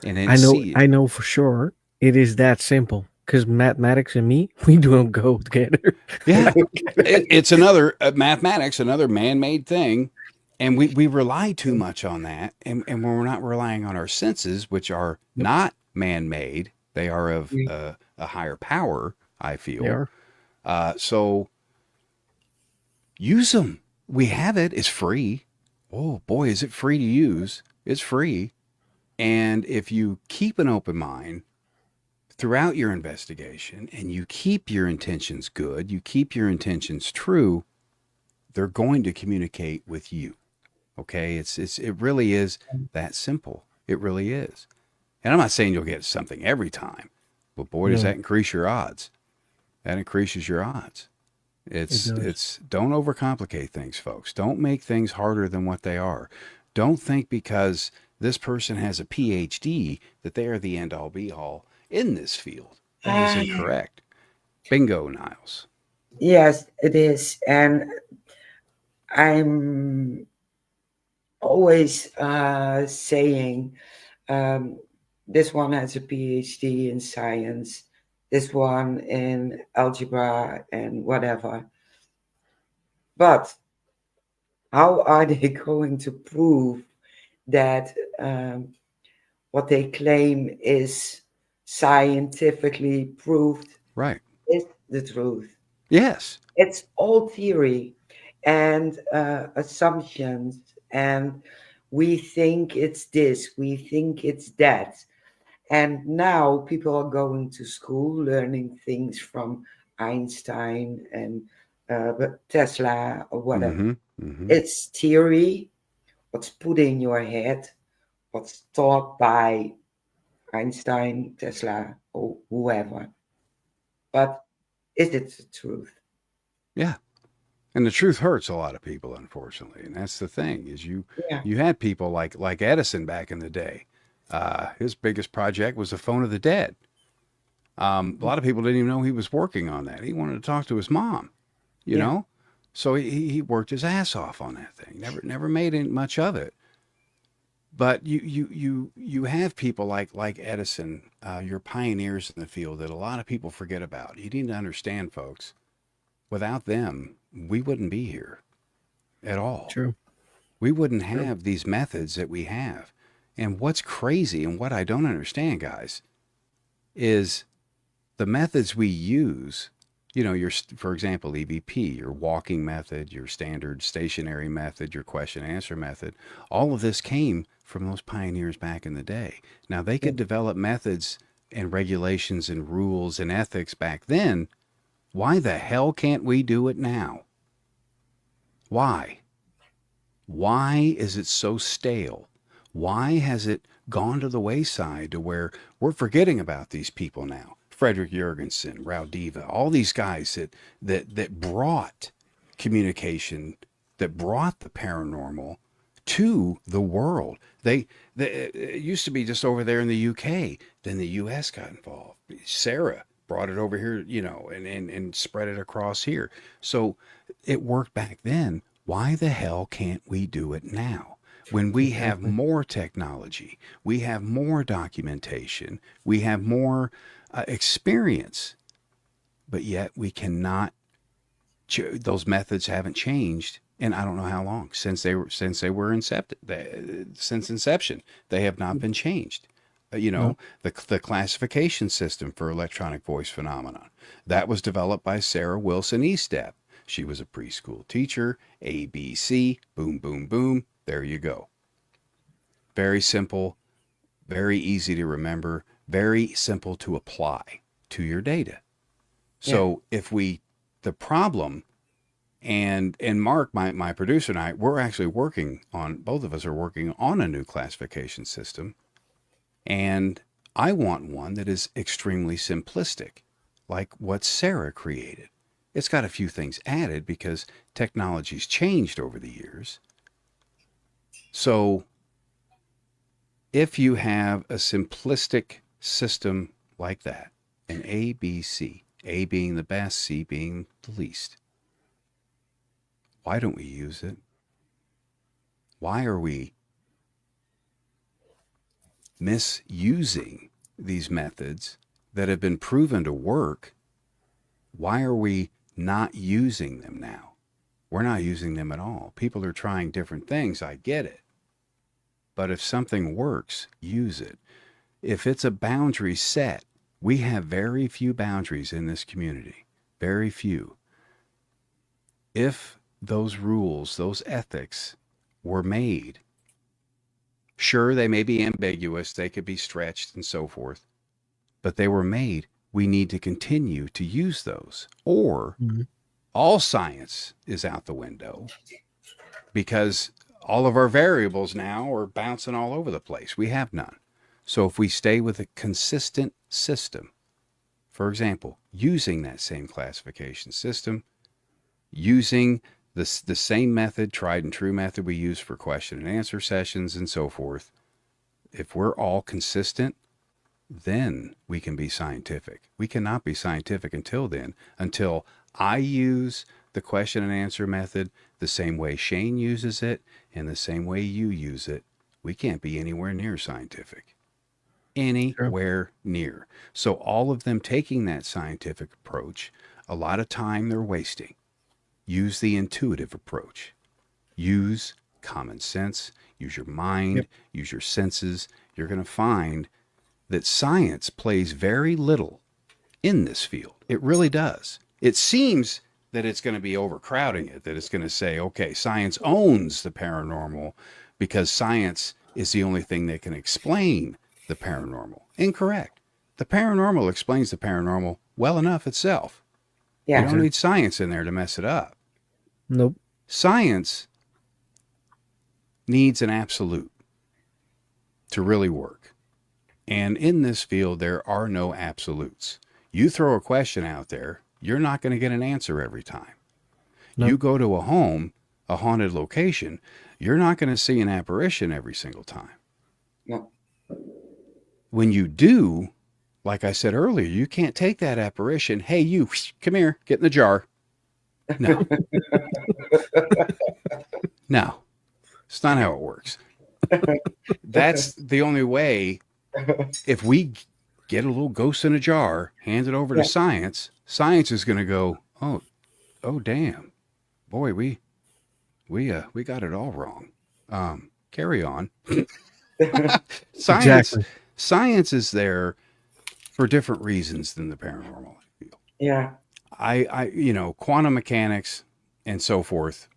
And then see, I know for sure it is that simple because mathematics and me, we don't go together. yeah, it's another mathematics, another man-made thing. And we rely too much on that. And when we're not relying on our senses, which are Yep, not man-made, they are of Yeah. a higher power, I they feel. are. So use them. We have it. It's free. Oh boy, is it free to use? It's free. And if you keep an open mind throughout your investigation and you keep your intentions good, you keep your intentions true, they're going to communicate with you. Okay? It really is that simple. It really is. And I'm not saying you'll get something every time, but boy, does No, that increase your odds. That increases your odds. it does. It's don't overcomplicate things, folks. Don't make things harder than what they are. Don't think because this person has a PhD that they are the end all be all in this field. That is Ah, incorrect. Bingo, Niles. yes, it is. And I'm always saying um, this one has a PhD in science, this one in algebra and whatever. But how are they going to prove that what they claim is scientifically proved Right. is the truth? Yes. It's all theory and assumptions, and we think it's this, we think it's that. And now people are going to school learning things from Einstein and Tesla or whatever. Mm-hmm. Mm-hmm. It's theory, what's put in your head, what's taught by Einstein, Tesla, or whoever. But is it the truth? Yeah. And the truth hurts a lot of people, unfortunately. And that's the thing is Yeah. you had people like Edison back in the day. His biggest project was the phone of the dead. A lot of people didn't even know he was working on that. He wanted to talk to his mom, you Yeah. know? So he worked his ass off on that thing. Never made much of it. But you have people like Edison, your pioneers in the field that a lot of people forget about. You need to understand, folks. Without them, we wouldn't be here at all. True. We wouldn't True. have these methods that we have. And what's crazy and what I don't understand, guys, is the methods we use. Your, for example, EVP, your walking method, your standard stationary method, your question answer method, all of this came from those pioneers back in the day. Now, they could develop methods and regulations and rules and ethics back then. Why the hell can't we do it now? Why? Why is it so stale? Why has it gone to the wayside to where we're forgetting about these people now? Frederick Jurgensen, Raudiva, all these guys that brought communication, that brought the paranormal to the world. It used to be just over there in the UK. Then the US got involved. Sarah brought it over here, and spread it across here. So it worked back then. Why the hell can't we do it now? When we have Exactly. more technology, we have more documentation, we have more experience, but yet we cannot. Those methods haven't changed, and I don't know how long since they were since inception. They have not been changed. No. The classification system for electronic voice phenomenon that was developed by Sarah Wilson Estep. She was a preschool teacher. ABC, boom, boom, boom. There you go. Very simple, very easy to remember, very simple to apply to your data. Yeah. So the problem, and Mark, my producer, and I, we're actually both of us are working on a new classification system. And I want one that is extremely simplistic, like what Sarah created. It's got a few things added because technology's changed over the years. So if you have a simplistic system like that, an A, B, C, A being the best, C being the least, why don't we use it? Why are we misusing these methods that have been proven to work? Why are we not using them now? We're not using them at all. People are trying different things. I get it. But if something works, use it. If it's a boundary set, we have very few boundaries in this community. Very few. If those rules, those ethics were made, sure, they may be ambiguous, they could be stretched and so forth, but they were made. We need to continue to use those, or all science is out the window because all of our variables now are bouncing all over the place. We have none. So if we stay with a consistent system, for example, using that same classification system, using the same method, tried and true method we use for question and answer sessions and so forth, if we're all consistent, then we can be scientific. We cannot be scientific until then, until I use the question and answer method the same way Shane uses it and the same way you use it. We can't be anywhere near scientific. Anywhere near. So all of them taking that scientific approach, a lot of time they're wasting. Use the intuitive approach. Use common sense. Use your mind. Use your senses. You're going to find that science plays very little in this field. It really does. It seems that it's going to be overcrowding it, that it's going to say, okay, science owns the paranormal because science is the only thing that can explain the paranormal. Incorrect. The paranormal explains the paranormal well enough itself. Yeah. You don't need science in there to mess it up. Nope. Science needs an absolute to really work. And in this field, there are no absolutes. You throw a question out there, you're not going to get an answer every time. Nope. You go to a home, a haunted location, you're not going to see an apparition every single time. No. When you do, like I said earlier, you can't take that apparition. Hey, you, come here, get in the jar. No. No. It's not how it works. That's the only way. If we get a little ghost in a jar, hand it over to science, science is going to go, oh, damn, boy, we got it all wrong. Carry on. Science is there for different reasons than the paranormal, I feel. Yeah. I quantum mechanics and so forth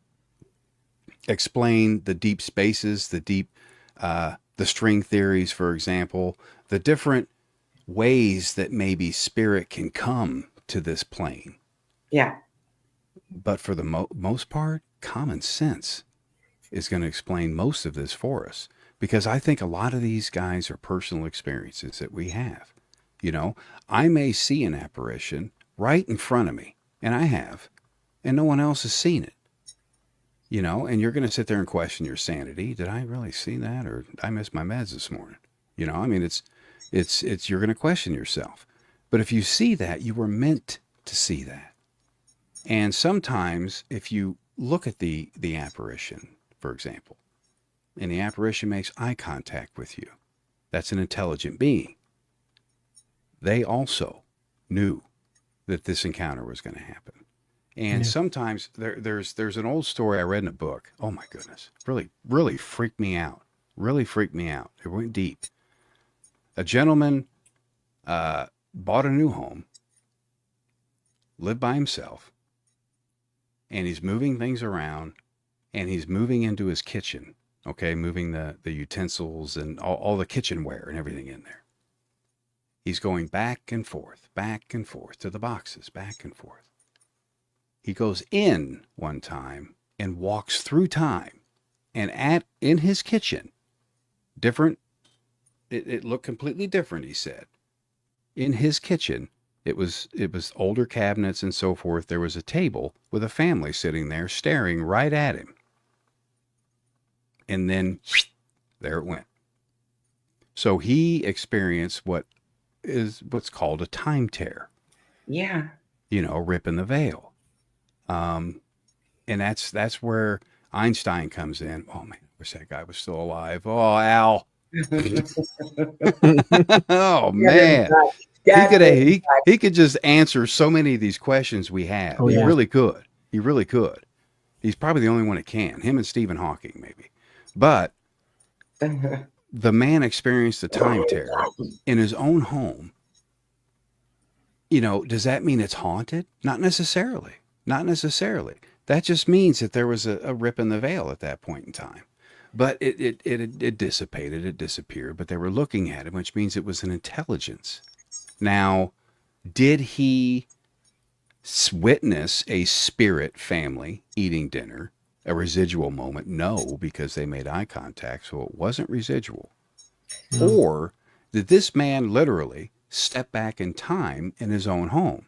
explain the deep spaces, the string theories, for example, the different ways that maybe spirit can come to this plane. Yeah. But for the most part, common sense is going to explain most of this for us, because I think a lot of these guys are personal experiences that we have. I may see an apparition right in front of me, and I have, and no one else has seen it. And you're going to sit there and question your sanity. Did I really see that, or did I miss my meds this morning? It's you're going to question yourself. But if you see that, you were meant to see that. And sometimes if you look at the apparition, for example, and the apparition makes eye contact with you, that's an intelligent being. They also knew that this encounter was going to happen. And sometimes there's an old story I read in a book. Oh my goodness. Really freaked me out. Really freaked me out. It went deep. A gentleman bought a new home, lived by himself, and he's moving things around, and he's moving into his kitchen, okay, moving the utensils and all the kitchenware and everything in there. He's going back and forth to the boxes, back and forth. He goes in one time and walks through time, and in his kitchen, different, it looked completely different, he said. In his kitchen It was older cabinets and so forth. There was a table with a family sitting there staring right at him. And then there it went. So he experienced what's called a time tear, Yeah. ripping the veil. And that's where Einstein comes in. Oh man, I wish that guy was still alive. Oh, Al. Oh man. He could just answer so many of these questions we have. Oh, He yeah. really could. He really could. He's probably the only one that can. Him and Stephen Hawking, maybe. But the man experienced a time tear in his own home. Does that mean it's haunted? Not necessarily. Not necessarily. That just means that there was a rip in the veil at that point in time. But it dissipated, it disappeared, but they were looking at it, which means it was an intelligence. Now, did he witness a spirit family eating dinner, a residual moment? No, because they made eye contact, so it wasn't residual. Or did this man literally step back in time in his own home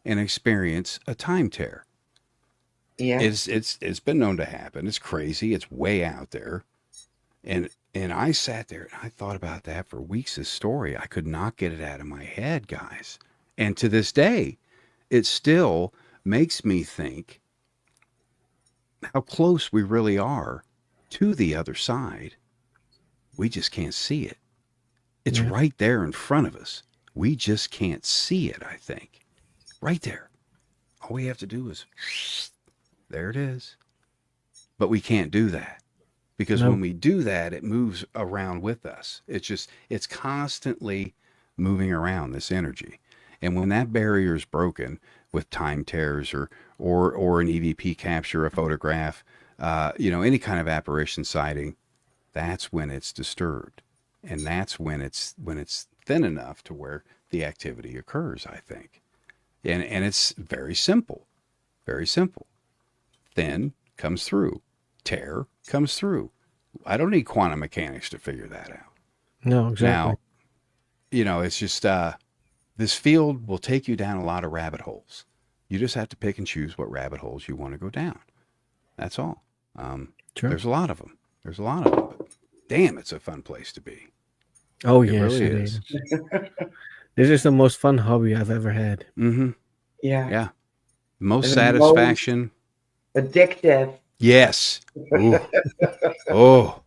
and experience a time tear? Yeah. It's been known to happen. It's crazy. It's way out there. And I sat there and I thought about that for weeks. This story, I could not get it out of my head, guys. And to this day, it still makes me think how close we really are to the other side. We just can't see it. It's right there in front of us. We just can't see it, I think. Right there. All we have to do is, there it is. But we can't do that. Because when we do that, it moves around with us. It's constantly moving around, this energy. And when that barrier is broken with time tears or an EVP capture, a photograph, any kind of apparition sighting, that's when it's disturbed. And that's when it's thin enough to where the activity occurs, I think. And it's very simple. Very simple. Thin comes through. Tear comes through. I don't need quantum mechanics to figure that out. No, exactly. Now, it's just this field will take you down a lot of rabbit holes. You just have to pick and choose what rabbit holes you want to go down. That's all. Sure. There's a lot of them. But damn, it's a fun place to be. Oh, It yes, really it is. is. This is the most fun hobby I've ever had. Mm-hmm. Yeah. Yeah. Most And the satisfaction. Addictive. Yes. Ooh. Oh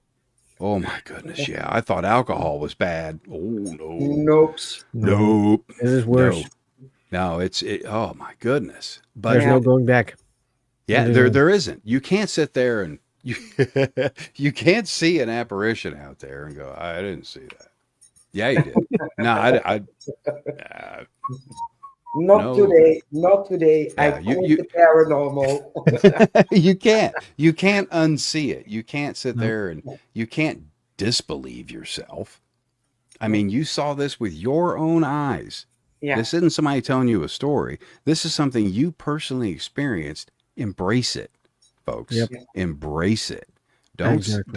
my goodness. Yeah. I thought alcohol was bad. Oh no. Nope. Nope. This is worse. No, oh my goodness. But There's no going back. yeah, Yeah. there isn't. You can't sit there and you can't see an apparition out there and go, I didn't see that. Yeah, you did. No, Not No. today. Not today. Yeah, I quit the paranormal. you can't unsee it. You can't sit No. there and you can't disbelieve yourself. I mean, you saw this with your own eyes. Yeah. This isn't somebody telling you a story. This is something you personally experienced. Embrace it, folks. Yep. Embrace it. Don't Exactly.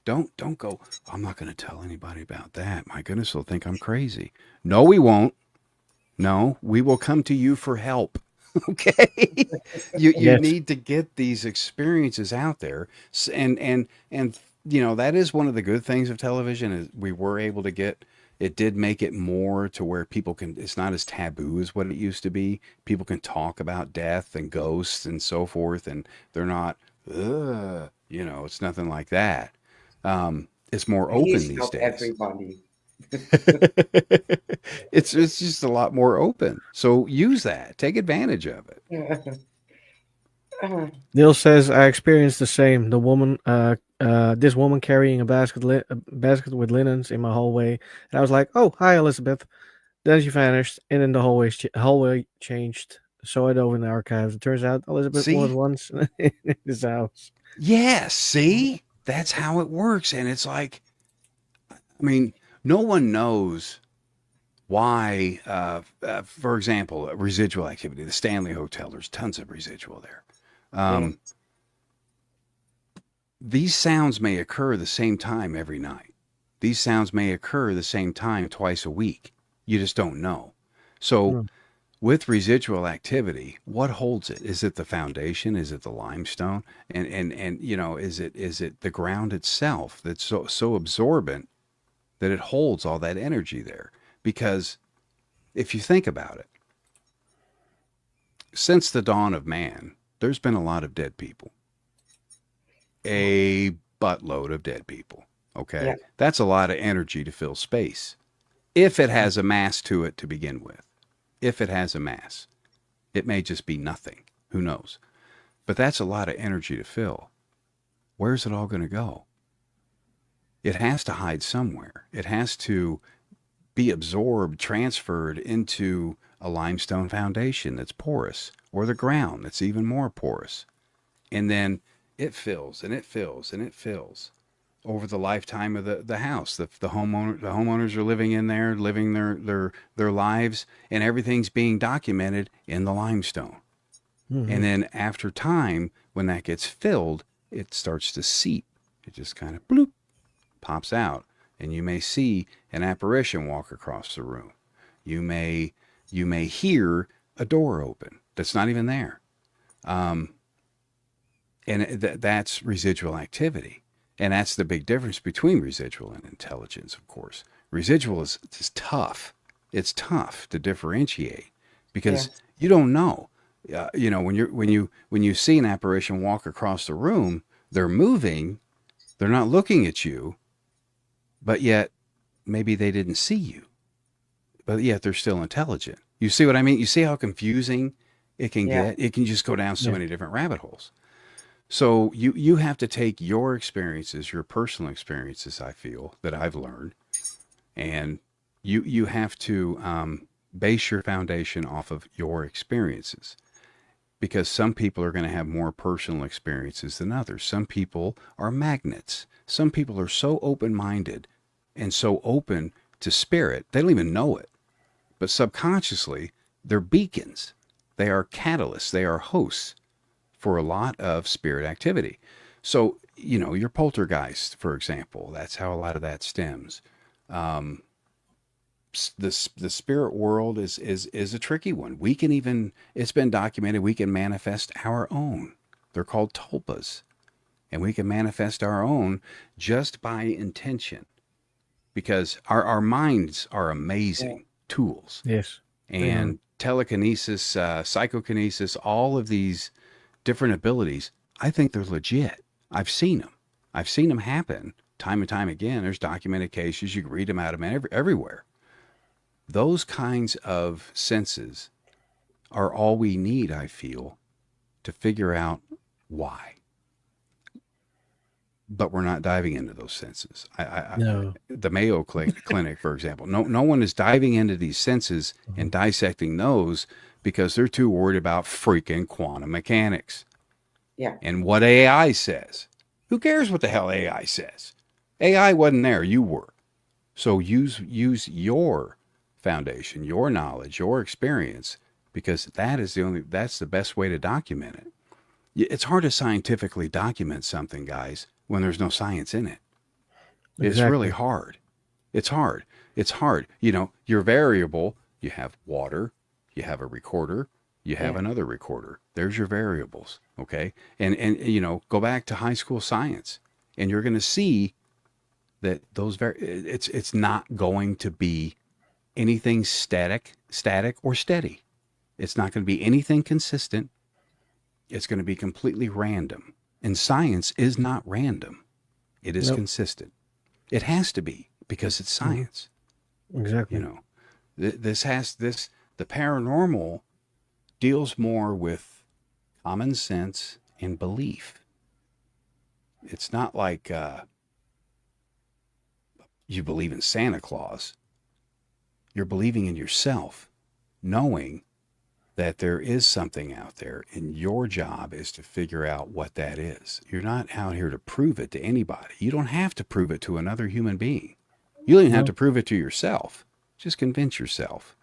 don't go, I'm not going to tell anybody about that. My goodness, they'll think I'm crazy. No, we won't. No, we will come to you for help. Okay. You Yes. need to get these experiences out there. And that is one of the good things of television is we were able to get, it did make it more to where people can, it's not as taboo as what it used to be. People can talk about death and ghosts and so forth, and they're not, it's nothing like that. It's more open Please these help days. everybody. It's just a lot more open. So use that. Take advantage of it. Neil says I experienced the same. The woman, this woman carrying a basket with linens in my hallway, and I was like, "Oh, hi, Elizabeth." Then she vanished, and then the hallway changed. So I dove in the archives. It turns out Elizabeth See? was once in this house. Yeah, see? That's how it works. And it's like, I mean, no one knows why, for example, residual activity, the Stanley Hotel, there's tons of residual there. These sounds may occur the same time every night. These sounds may occur the same time twice a week. You just don't know. So with residual activity, what holds it? Is it the foundation? Is it the limestone? And you know, is it the ground itself that's so absorbent that it holds all that energy there? Because if you think about it, since the dawn of man, there's been a lot of dead people. A buttload of dead people. Okay. Yeah. That's a lot of energy to fill space. If it has a mass to it to begin with. If it has a mass. It may just be nothing. Who knows? But that's a lot of energy to fill. Where's it all going to go? It has to hide somewhere. It has to be absorbed, transferred into a limestone foundation that's porous, or the ground that's even more porous. And then it fills and it fills and it fills over the lifetime of the house. The homeowners are living in there, living their lives, and everything's being documented in the limestone. Mhm. And then after time, when that gets filled, it starts to seep. It just kind of bloop, pops out, and you may see an apparition walk across the room. You may hear a door open that's not even there. And that's residual activity. And that's the big difference between residual and intelligence, of course. Residual is tough. It's tough to differentiate because Yes. you don't know. You know, when you see an apparition walk across the room, they're moving, they're not looking at you, but yet maybe they didn't see you, but yet they're still intelligent. You see what I mean? You see how confusing it can Yeah. get? It can just go down so Yeah. many different rabbit holes. So you have to take your experiences, your personal experiences, I feel, that I've learned, and you have to base your foundation off of your experiences. Because some people are going to have more personal experiences than others. Some people are magnets. Some people are so open-minded and so open to spirit, they don't even know it. But subconsciously, they're beacons. They are catalysts. They are hosts for a lot of spirit activity. So, you know, your poltergeist, for example, that's how a lot of that stems. The spirit world is a tricky one. We can even, it's been documented, we can manifest our own. They're called tulpas. And we can manifest our own just by intention. Because our minds are amazing tools. Yes. And telekinesis, psychokinesis, all of these different abilities, I think they're legit. I've seen them. I've seen them happen time and time again. There's documented cases. You can read them out of them everywhere. Those kinds of senses are all we need, I feel, to figure out why. But we're not diving into those senses. No. The Mayo Clinic, for example, no one is diving into these senses and dissecting those because they're too worried about freaking quantum mechanics Yeah. and what AI says. Who cares what the hell AI says? AI wasn't there, you were. So use your foundation, your knowledge, your experience, because that's the best way to document it. It's hard to scientifically document something, guys, when there's no science in it. It's really hard. It's hard. It's hard. You know, your variable, you have water, you have a recorder, you have another recorder. There's your variables, okay? And you know, go back to high school science, and you're going to see that it's not going to be anything static or steady. It's not going to be anything consistent. It's going to be completely random. And science is not random. It is Nope. consistent. It has to be because it's science. Exactly. You know, the paranormal deals more with common sense and belief. It's not like you believe in Santa Claus. You're believing in yourself, knowing that there is something out there, and your job is to figure out what that is. You're not out here to prove it to anybody. You don't have to prove it to another human being. You don't even have to prove it to yourself. Just convince yourself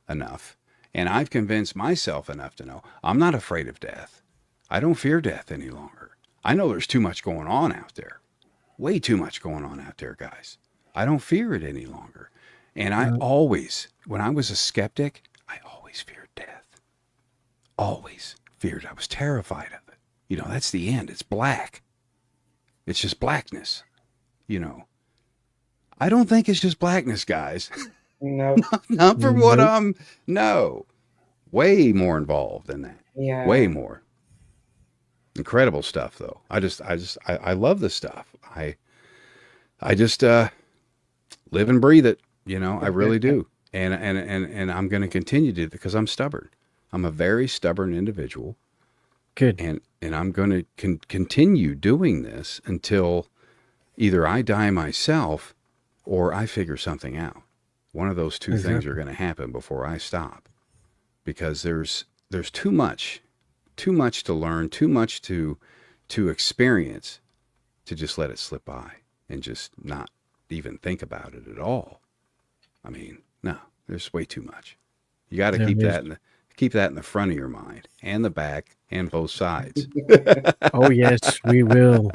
enough. And I've convinced myself enough to know I'm not afraid of death. I don't fear death any longer. I know there's too much going on out there. Way too much going on out there, guys. I don't fear it any longer. And I always, when I was a skeptic, I always feared death. always feared. I was terrified of it. You know, that's the end. It's black. It's just blackness. You know, I don't think it's just blackness, guys. No. Not from what Nope. no. Way more involved than that. Yeah. Way more. Incredible stuff though. I love this stuff. I just live and breathe it, you know, I really do. And I'm going to continue to because I'm stubborn. I'm a very stubborn individual. Good. And I'm going to continue doing this until either I die myself or I figure something out. One of those two things are going to happen before I stop, because there's too much to learn, too much to experience to just let it slip by and just not even think about it at all. I mean, no, there's way too much. You got to There keep that in the front of your mind and the back and both sides. Oh yes, we will.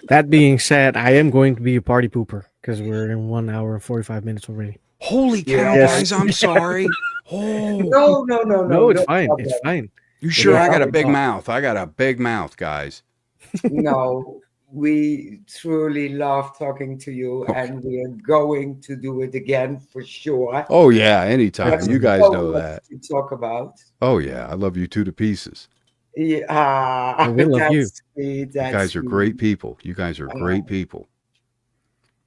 That being said, I am going to be a party pooper because we're in 1 hour and 45 minutes already. Holy cow, Yes. guys, I'm sorry. Oh, No. No, it's no fine. problem. It's fine. you sure Yeah, I got a we big don't. mouth? I got a big mouth, guys. No, we truly love talking to you, and we are going to do it again for sure. Oh yeah, anytime. There's You guys so know much that. to talk about. Oh yeah, I love you two to pieces. Yeah, We love you. that's sweet. You That's guys are sweet. great people. You guys are great people.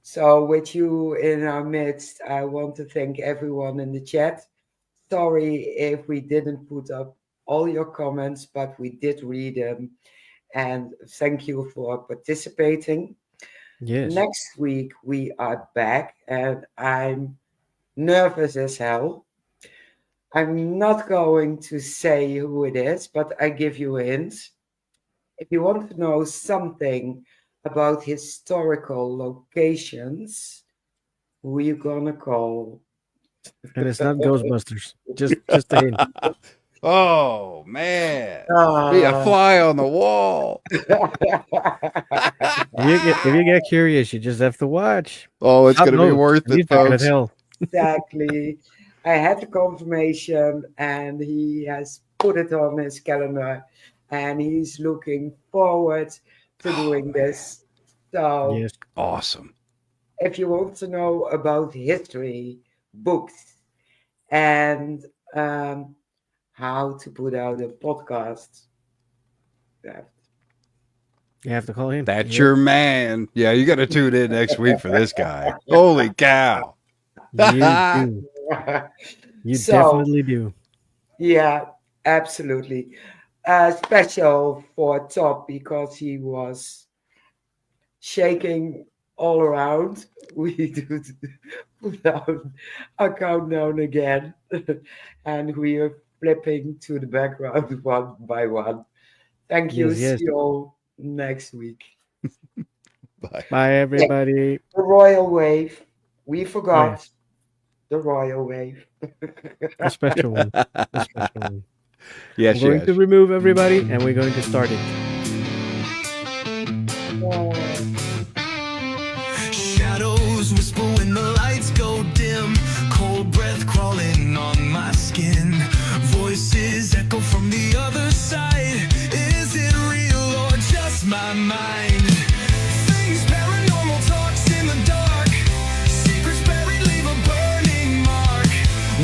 So, with you in our midst, I want to thank everyone in the chat. Sorry if we didn't put up all your comments, but we did read them. And thank you for participating. Yes. Next week, we are back, and I'm nervous as hell. I'm not going to say who it is, but I give you a hint. If you want to know something about historical locations, who you gonna call? And it's not Ghostbusters. Just a hint. Oh man, be a fly on the wall. If you get curious, you just have to watch. Oh, it's gonna be Upload. worth He's it, not gonna folks. tell. Exactly. I had the confirmation, and he has put it on his calendar, and he's looking forward to doing this. So, Yes. Awesome. if you want to know about history, books, and how to put out a podcast, You have to call him. That's Yep. your man. Yeah, you got to tune in next week for this guy. Holy cow. You do. You So- definitely do. yeah, absolutely. Special for Todd because he was shaking all around. We do put down a countdown again, and we are flipping to the background one by one. Thank you. Yes, yes. See you all next week. Bye. Bye, everybody. The royal wave. We forgot the royal wave. A special one. A special one. Yes, We're going yes. to remove everybody, and we're going to start it. Shadows whisper when the lights go dim. Cold breath crawling on my skin. Voices echo from the other side. Is it real or just my mind? Things paranormal talks in the dark. Secrets buried leave a burning mark.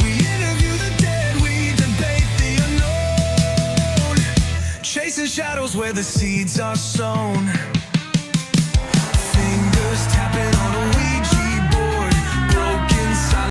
We interview the dead, we debate the unknown. Chasing shadows where the seeds are sown.